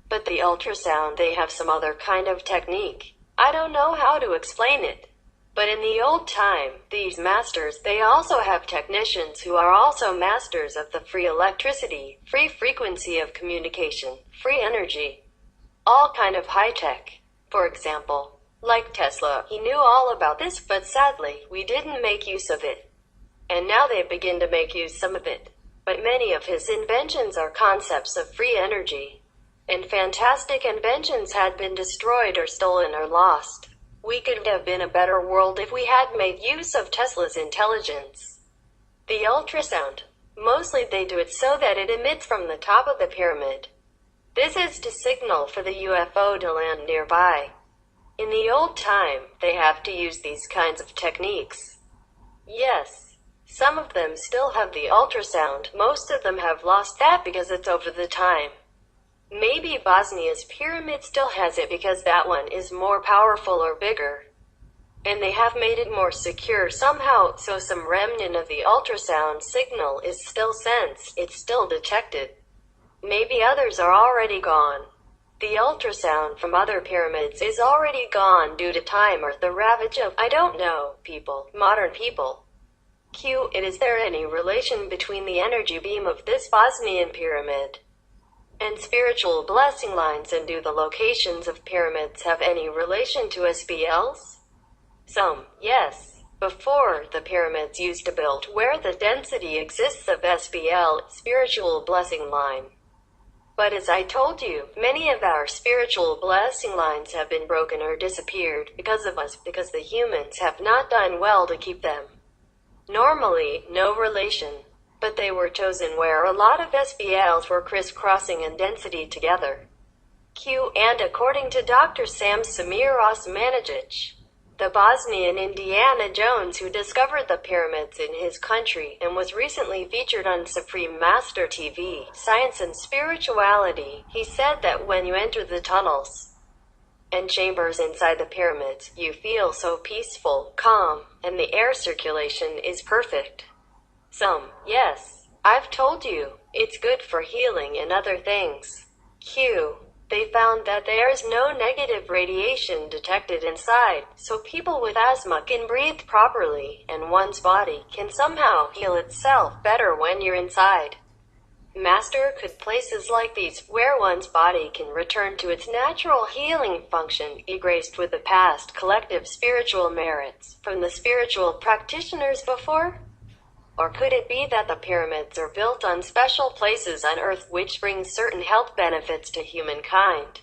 But the ultrasound, they have some other kind of technique. I don't know how to explain it. But in the old time, these masters, they also have technicians who are also masters of the free electricity, free frequency of communication, free energy. All kind of high-tech. For example, like Tesla, he knew all about this, but sadly, we didn't make use of it. And now they begin to make use some of it. But many of his inventions are concepts of free energy. And fantastic inventions had been destroyed or stolen or lost. We could have been a better world if we had made use of Tesla's intelligence. The ultrasound. Mostly they do it so that it emits from the top of the pyramid. This is to signal for the UFO to land nearby. In the old time, they have to use these kinds of techniques. Yes. Some of them still have the ultrasound, most of them have lost that because it's over the time. Maybe Bosnia's pyramid still has it because that one is more powerful or bigger. And they have made it more secure somehow, so some remnant of the ultrasound signal is still sensed, it's still detected. Maybe others are already gone. The ultrasound from other pyramids is already gone due to time or the ravage of, I don't know, people, modern people. Q. Is there any relation between the energy beam of this Bosnian pyramid and spiritual blessing lines, and do the locations of pyramids have any relation to SBLs? Some, yes. Before, the pyramids used to build where the density exists of SBL, spiritual blessing line. But as I told you, many of our spiritual blessing lines have been broken or disappeared because of us, because the humans have not done well to keep them. Normally, no relation. But they were chosen where a lot of SBLs were crisscrossing in density together. Q. And according to Dr. Sam Samir Osmanagic, the Bosnian Indiana Jones who discovered the pyramids in his country and was recently featured on Supreme Master TV, Science and Spirituality, he said that when you enter the tunnels and chambers inside the pyramids, you feel so peaceful, calm, and the air circulation is perfect. Some, yes. I've told you, it's good for healing and other things. Q. They found that there is no negative radiation detected inside, so people with asthma can breathe properly, and one's body can somehow heal itself better when you're inside. Master, could places like these, where one's body can return to its natural healing function, be graced with the past collective spiritual merits from the spiritual practitioners before? Or could it be that the pyramids are built on special places on Earth which bring certain health benefits to humankind?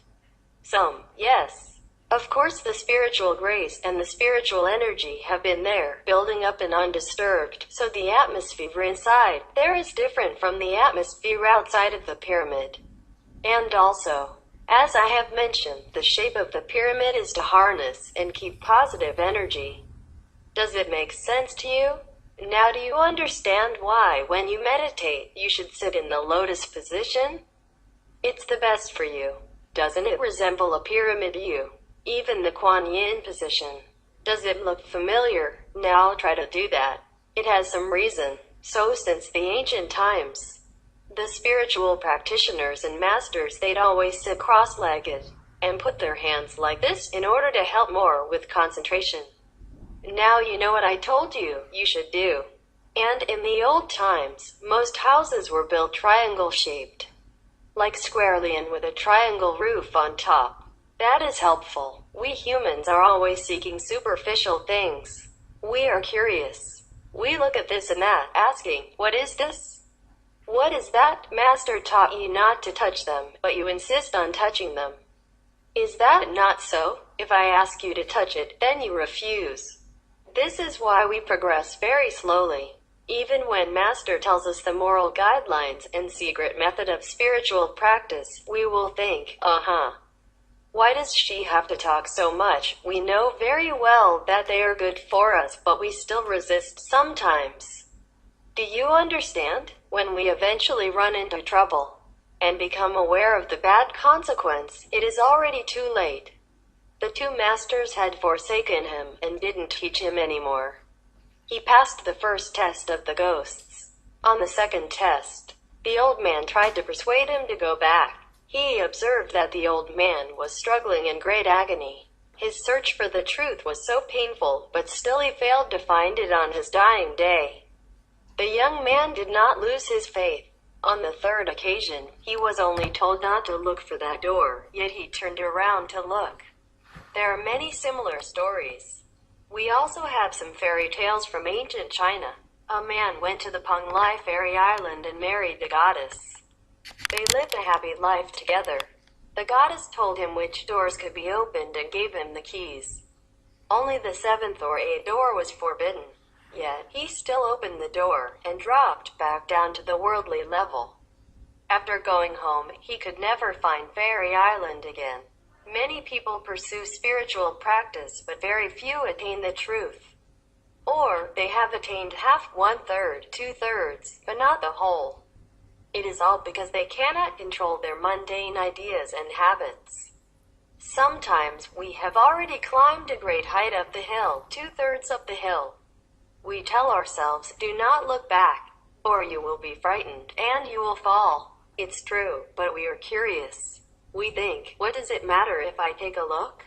Some, yes. Of course the spiritual grace and the spiritual energy have been there, building up and undisturbed, so the atmosphere inside there is different from the atmosphere outside of the pyramid. And also, as I have mentioned, the shape of the pyramid is to harness and keep positive energy. Does it make sense to you? Now do you understand why, when you meditate, you should sit in the lotus position? It's the best for you. Doesn't it resemble a pyramid view? Even the Kuan Yin position. Does it look familiar? Now try to do that. It has some reason. So since the ancient times, the spiritual practitioners and masters, they'd always sit cross-legged and put their hands like this in order to help more with concentration. Now you know what I told you should do. And in the old times, most houses were built triangle-shaped, like squarely and with a triangle roof on top. That is helpful. We humans are always seeking superficial things. We are curious. We look at this and that, asking, what is this? What is that? Master taught you not to touch them, but you insist on touching them. Is that not so? If I ask you to touch it, then you refuse. This is why we progress very slowly. Even when Master tells us the moral guidelines and secret method of spiritual practice, we will think, why does she have to talk so much? We know very well that they are good for us, but we still resist sometimes. Do you understand? When we eventually run into trouble and become aware of the bad consequence, it is already too late. The two masters had forsaken him and didn't teach him anymore. He passed the first test of the ghosts. On the second test, the old man tried to persuade him to go back. He observed that the old man was struggling in great agony. His search for the truth was so painful, but still he failed to find it on his dying day. The young man did not lose his faith. On the third occasion, he was only told not to look for that door, yet he turned around to look. There are many similar stories. We also have some fairy tales from ancient China. A man went to the Penglai fairy island and married the goddess. They lived a happy life together. The goddess told him which doors could be opened and gave him the keys. Only the seventh or eighth door was forbidden. Yet, he still opened the door and dropped back down to the worldly level. After going home, he could never find Fairy Island again. Many people pursue spiritual practice, but very few attain the truth. Or, they have attained half, 1/3, 2/3, but not the whole. It is all because they cannot control their mundane ideas and habits. Sometimes we have already climbed a great height up the hill, 2/3 of the hill. We tell ourselves, do not look back, or you will be frightened, and you will fall. It's true, but we are curious. We think, what does it matter if I take a look?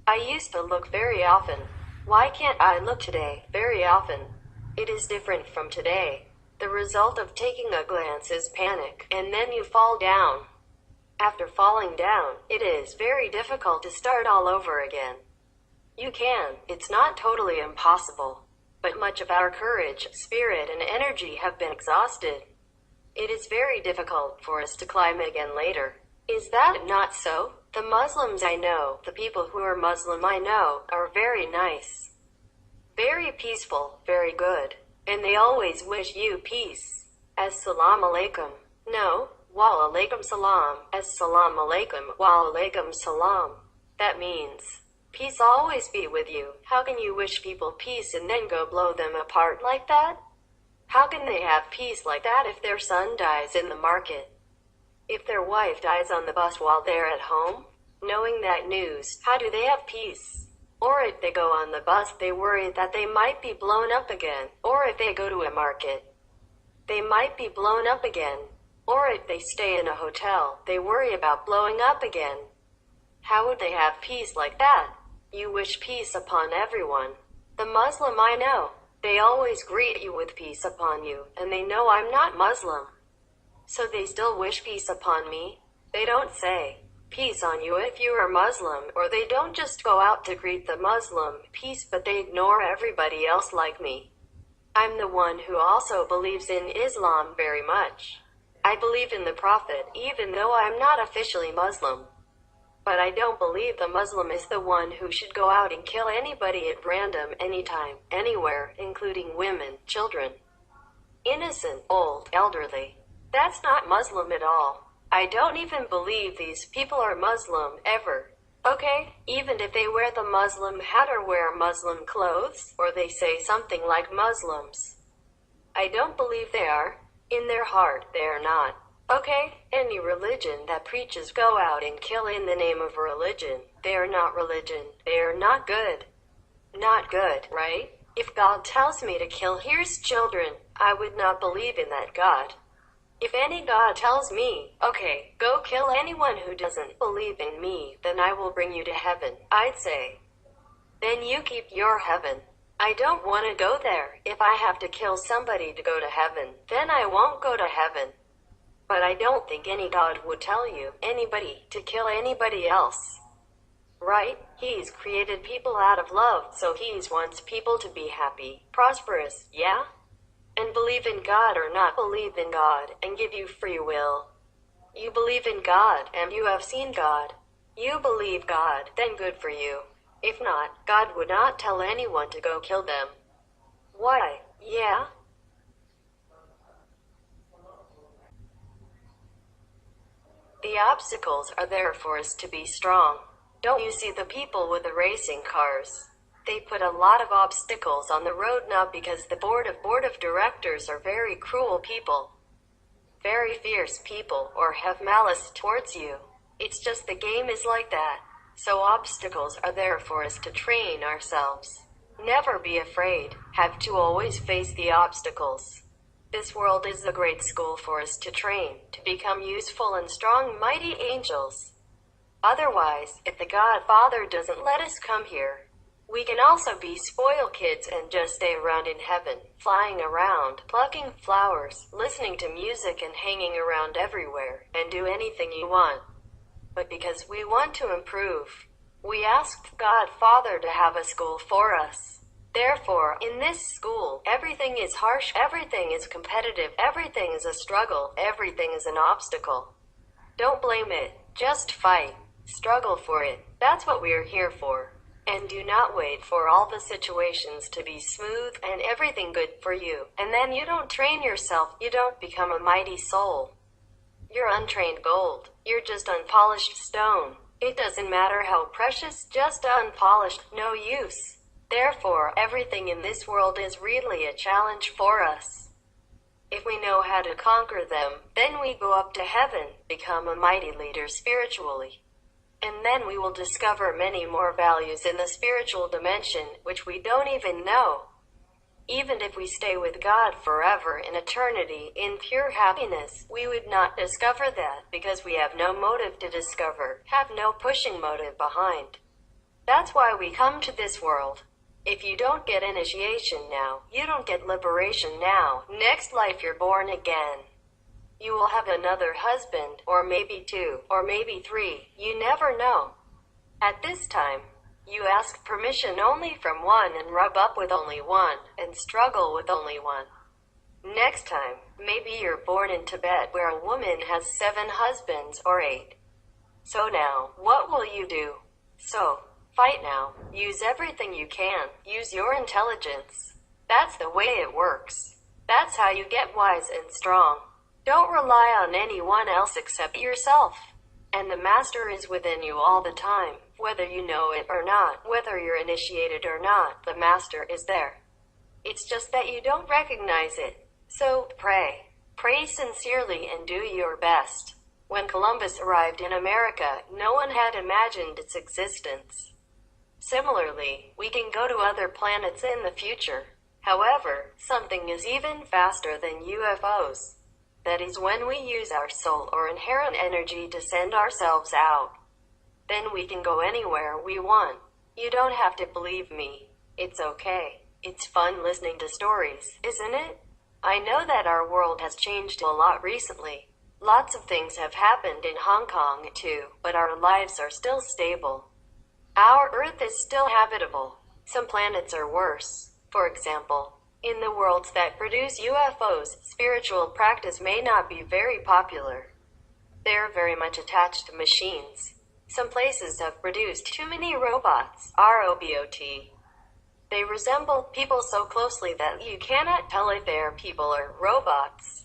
I used to look very often. Why can't I look today, very often? It is different from today. The result of taking a glance is panic, and then you fall down. After falling down, it is very difficult to start all over again. You can, it's not totally impossible. But much of our courage, spirit, and energy have been exhausted. It is very difficult for us to climb again later. Is that not so? The Muslims I know, the people who are Muslim I know, are very nice. Very peaceful, very good. And they always wish you peace. As-salam alaikum. No, wa alaikum salam. As-salam alaikum, wa alaikum salam. That means, peace always be with you. How can you wish people peace and then go blow them apart like that? How can they have peace like that if their son dies in the market? If their wife dies on the bus while they're at home? Knowing that news, how do they have peace? Or if they go on the bus, they worry that they might be blown up again. Or if they go to a market, they might be blown up again. Or if they stay in a hotel, they worry about blowing up again. How would they have peace like that? You wish peace upon everyone. The Muslim I know, they always greet you with peace upon you, and they know I'm not Muslim. So they still wish peace upon me. They don't say, peace on you if you are Muslim, or they don't just go out to greet the Muslim, peace, but they ignore everybody else like me. I'm the one who also believes in Islam very much. I believe in the Prophet, even though I'm not officially Muslim. But I don't believe the Muslim is the one who should go out and kill anybody at random, anytime, anywhere, including women, children, innocent, old, elderly. That's not Muslim at all. I don't even believe these people are Muslim, ever. Okay, even if they wear the Muslim hat or wear Muslim clothes, or they say something like Muslims. I don't believe they are. In their heart, they are not. Okay, any religion that preaches go out and kill in the name of religion, they are not religion. They are not good. Not good, right? If God tells me to kill his children, I would not believe in that God. If any God tells me, okay, go kill anyone who doesn't believe in me, then I will bring you to heaven, I'd say. Then you keep your heaven. I don't want to go there. If I have to kill somebody to go to heaven, then I won't go to heaven. But I don't think any God would tell you, anybody, to kill anybody else. Right? He's created people out of love, so he wants people to be happy, prosperous, yeah? And believe in God or not believe in God, and give you free will. You believe in God, and you have seen God. You believe God, then good for you. If not, God would not tell anyone to go kill them. Why? Yeah? The obstacles are there for us to be strong. Don't you see the people with the racing cars? They put a lot of obstacles on the road not because the board of directors are very cruel people, very fierce people, or have malice towards you. It's just the game is like that. So obstacles are there for us to train ourselves. Never be afraid. Have to always face the obstacles. This world is a great school for us to train, to become useful and strong, mighty angels. Otherwise, if the Godfather doesn't let us come here, we can also be spoiled kids and just stay around in heaven, flying around, plucking flowers, listening to music and hanging around everywhere, and do anything you want. But because we want to improve, we asked God Father to have a school for us. Therefore, in this school, everything is harsh, everything is competitive, everything is a struggle, everything is an obstacle. Don't blame it, just fight. Struggle for it. That's what we are here for. And do not wait for all the situations to be smooth and everything good for you. And then you don't train yourself, you don't become a mighty soul. You're untrained gold. You're just unpolished stone. It doesn't matter how precious, just unpolished, no use. Therefore, everything in this world is really a challenge for us. If we know how to conquer them, then we go up to heaven, become a mighty leader spiritually. And then we will discover many more values in the spiritual dimension, which we don't even know. Even if we stay with God forever in eternity, in pure happiness, we would not discover that, because we have no motive to discover, have no pushing motive behind. That's why we come to this world. If you don't get initiation now, you don't get liberation now. Next life you're born again. You will have another husband, or maybe two, or maybe three, you never know. At this time, you ask permission only from one and rub up with only one, and struggle with only one. Next time, maybe you're born in Tibet where a woman has 7 husbands or 8. So now, what will you do? So, fight now. Use everything you can. Use your intelligence. That's the way it works. That's how you get wise and strong. Don't rely on anyone else except yourself. And the master is within you all the time, whether you know it or not, whether you're initiated or not, the master is there. It's just that you don't recognize it. So, pray. Pray sincerely and do your best. When Columbus arrived in America, no one had imagined its existence. Similarly, we can go to other planets in the future. However, something is even faster than UFOs. That is when we use our soul or inherent energy to send ourselves out. Then we can go anywhere we want. You don't have to believe me. It's okay. It's fun listening to stories, isn't it? I know that our world has changed a lot recently. Lots of things have happened in Hong Kong too, but our lives are still stable. Our Earth is still habitable. Some planets are worse. For example, in the worlds that produce UFOs, spiritual practice may not be very popular. They're very much attached to machines. Some places have produced too many robots, R-O-B-O-T. They resemble people so closely that you cannot tell if they are people or robots.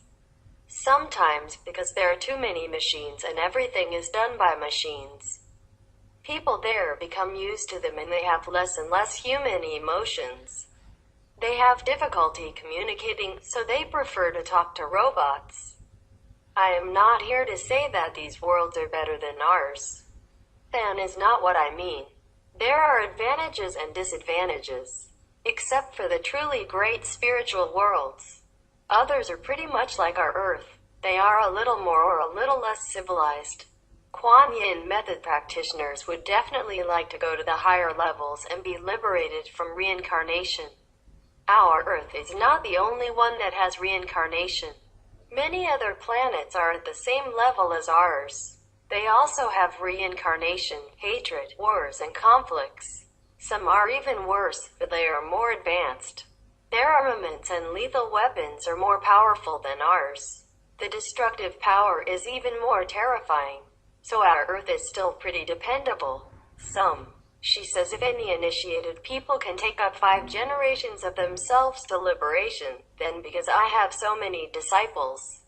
Sometimes, because there are too many machines and everything is done by machines. People there become used to them and they have less and less human emotions. They have difficulty communicating, so they prefer to talk to robots. I am not here to say that these worlds are better than ours. That is not what I mean. There are advantages and disadvantages. Except for the truly great spiritual worlds. Others are pretty much like our Earth. They are a little more or a little less civilized. Kuan Yin method practitioners would definitely like to go to the higher levels and be liberated from reincarnation. Our Earth is not the only one that has reincarnation. Many other planets are at the same level as ours. They also have reincarnation, hatred, wars, and conflicts. Some are even worse, but they are more advanced. Their armaments and lethal weapons are more powerful than ours. The destructive power is even more terrifying. So our Earth is still pretty dependable. She says if any initiated people can take up 5 generations of themselves to liberation, then because I have so many disciples.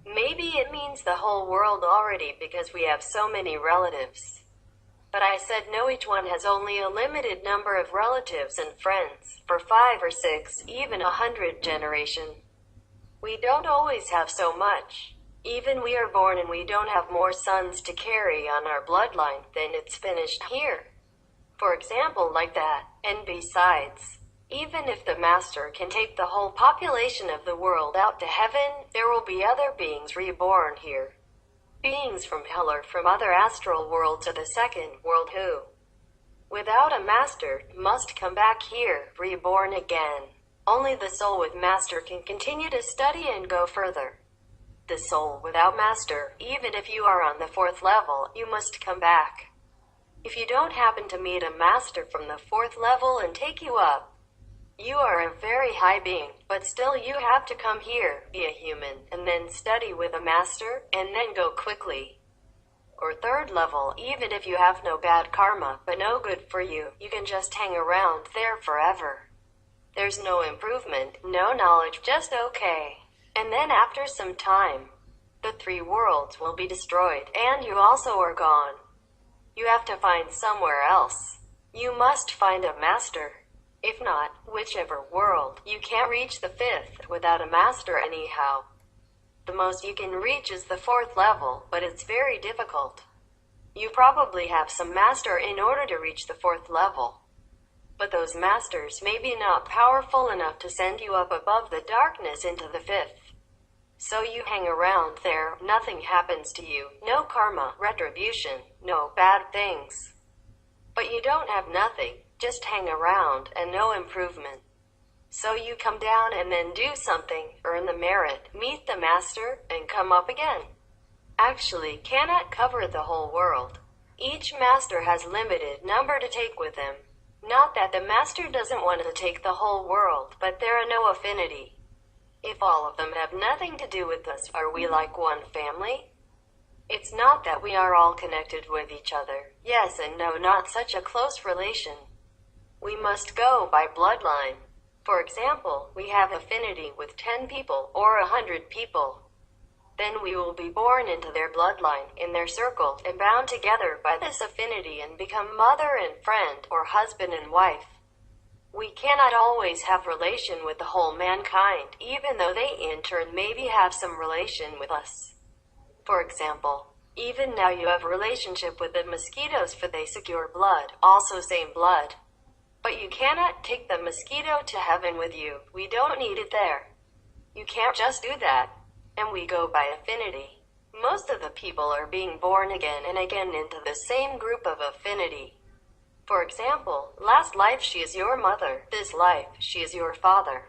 Maybe it means the whole world already because we have so many relatives. But I said no, each one has only a limited number of relatives and friends, for 5 or 6, even 100 generation. We don't always have so much. Even we are born and we don't have more sons to carry on our bloodline, then it's finished here. For example, like that. And besides, even if the master can take the whole population of the world out to heaven, there will be other beings reborn here. Beings from hell or from other astral worlds or the second world who, without a master, must come back here, reborn again. Only the soul with master can continue to study and go further. The soul without master, even if you are on the 4th level, you must come back. If you don't happen to meet a master from the 4th level and take you up, you are a very high being, but still you have to come here, be a human, and then study with a master, and then go quickly. Or 3rd level, even if you have no bad karma, but no good for you, you can just hang around there forever. There's no improvement, no knowledge, just okay. And then after some time, the 3 worlds will be destroyed, and you also are gone. You have to find somewhere else. You must find a master. If not, whichever world, you can't reach the 5th without a master anyhow. The most you can reach is the 4th level, but it's very difficult. You probably have some master in order to reach the fourth level. But those masters may be not powerful enough to send you up above the darkness into the fifth. So you hang around there, nothing happens to you, no karma, retribution, no bad things. But you don't have nothing, just hang around and no improvement. So you come down and then do something, earn the merit, meet the master, and come up again. Actually cannot cover the whole world. Each master has limited number to take with him. Not that the master doesn't want to take the whole world, but there are no affinity. If all of them have nothing to do with us, are we like one family? It's not that we are all connected with each other. Yes and no, not such a close relation. We must go by bloodline. For example, we have affinity with 10 people or 100 people. Then we will be born into their bloodline, in their circle, and bound together by this affinity and become mother and friend, or husband and wife. We cannot always have relation with the whole mankind, even though they in turn maybe have some relation with us. For example, even now you have relationship with the mosquitoes for they suck your blood, also same blood. But you cannot take the mosquito to heaven with you, we don't need it there. You can't just do that. And we go by affinity. Most of the people are being born again and again into the same group of affinity. For example, last life she is your mother, this life she is your father.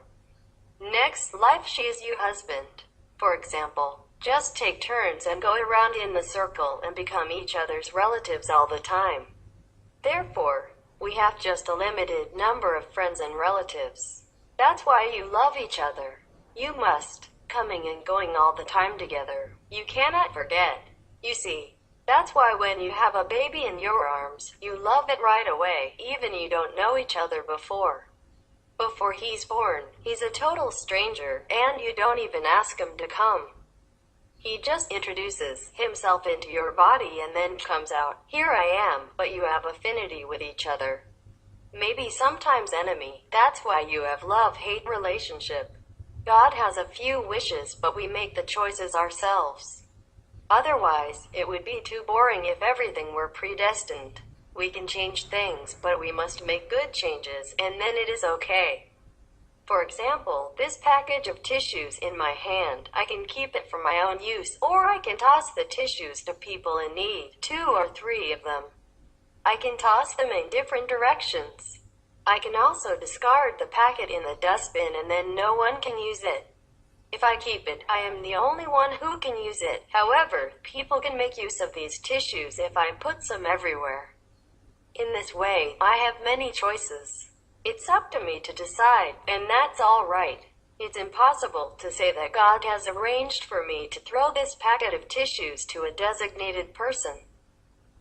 Next life she is your husband. For example, just take turns and go around in the circle and become each other's relatives all the time. Therefore, we have just a limited number of friends and relatives. That's why you love each other. You must. Coming and going all the time together. You cannot forget. You see, that's why when you have a baby in your arms, you love it right away, even you don't know each other before. Before he's born, he's a total stranger, and you don't even ask him to come. He just introduces himself into your body and then comes out, here I am, but you have affinity with each other. Maybe sometimes enemy, that's why you have love-hate relationship. God has a few wishes, but we make the choices ourselves. Otherwise, it would be too boring if everything were predestined. We can change things, but we must make good changes, and then it is okay. For example, this package of tissues in my hand, I can keep it for my own use, or I can toss the tissues to people in need, 2 or 3 of them. I can toss them in different directions. I can also discard the packet in the dustbin and then no one can use it. If I keep it, I am the only one who can use it. However, people can make use of these tissues if I put some everywhere. In this way, I have many choices. It's up to me to decide, and that's all right. It's impossible to say that God has arranged for me to throw this packet of tissues to a designated person.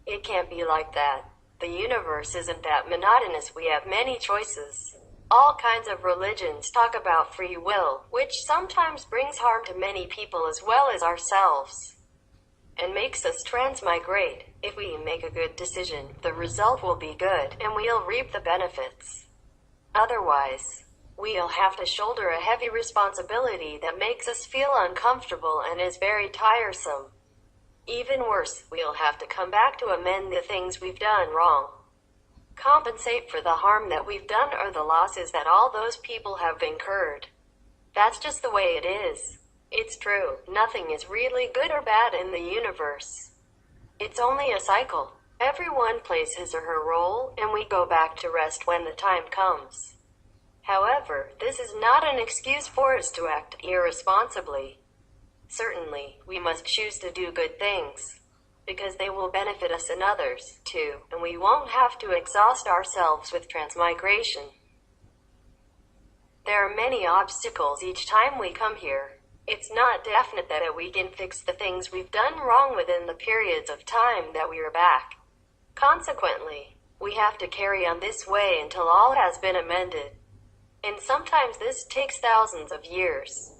It can't be like that. The universe isn't that monotonous. We have many choices. All kinds of religions talk about free will, which sometimes brings harm to many people as well as ourselves, and makes us transmigrate. If we make a good decision, the result will be good, and we'll reap the benefits. Otherwise, we'll have to shoulder a heavy responsibility that makes us feel uncomfortable and is very tiresome. Even worse, we'll have to come back to amend the things we've done wrong. Compensate for the harm that we've done or the losses that all those people have incurred. That's just the way it is. It's true, nothing is really good or bad in the universe. It's only a cycle. Everyone plays his or her role, and we go back to rest when the time comes. However, this is not an excuse for us to act irresponsibly. Certainly, we must choose to do good things, because they will benefit us and others, too, and we won't have to exhaust ourselves with transmigration. There are many obstacles each time we come here. It's not definite that we can fix the things we've done wrong within the periods of time that we are back. Consequently, we have to carry on this way until all has been amended. And sometimes this takes thousands of years.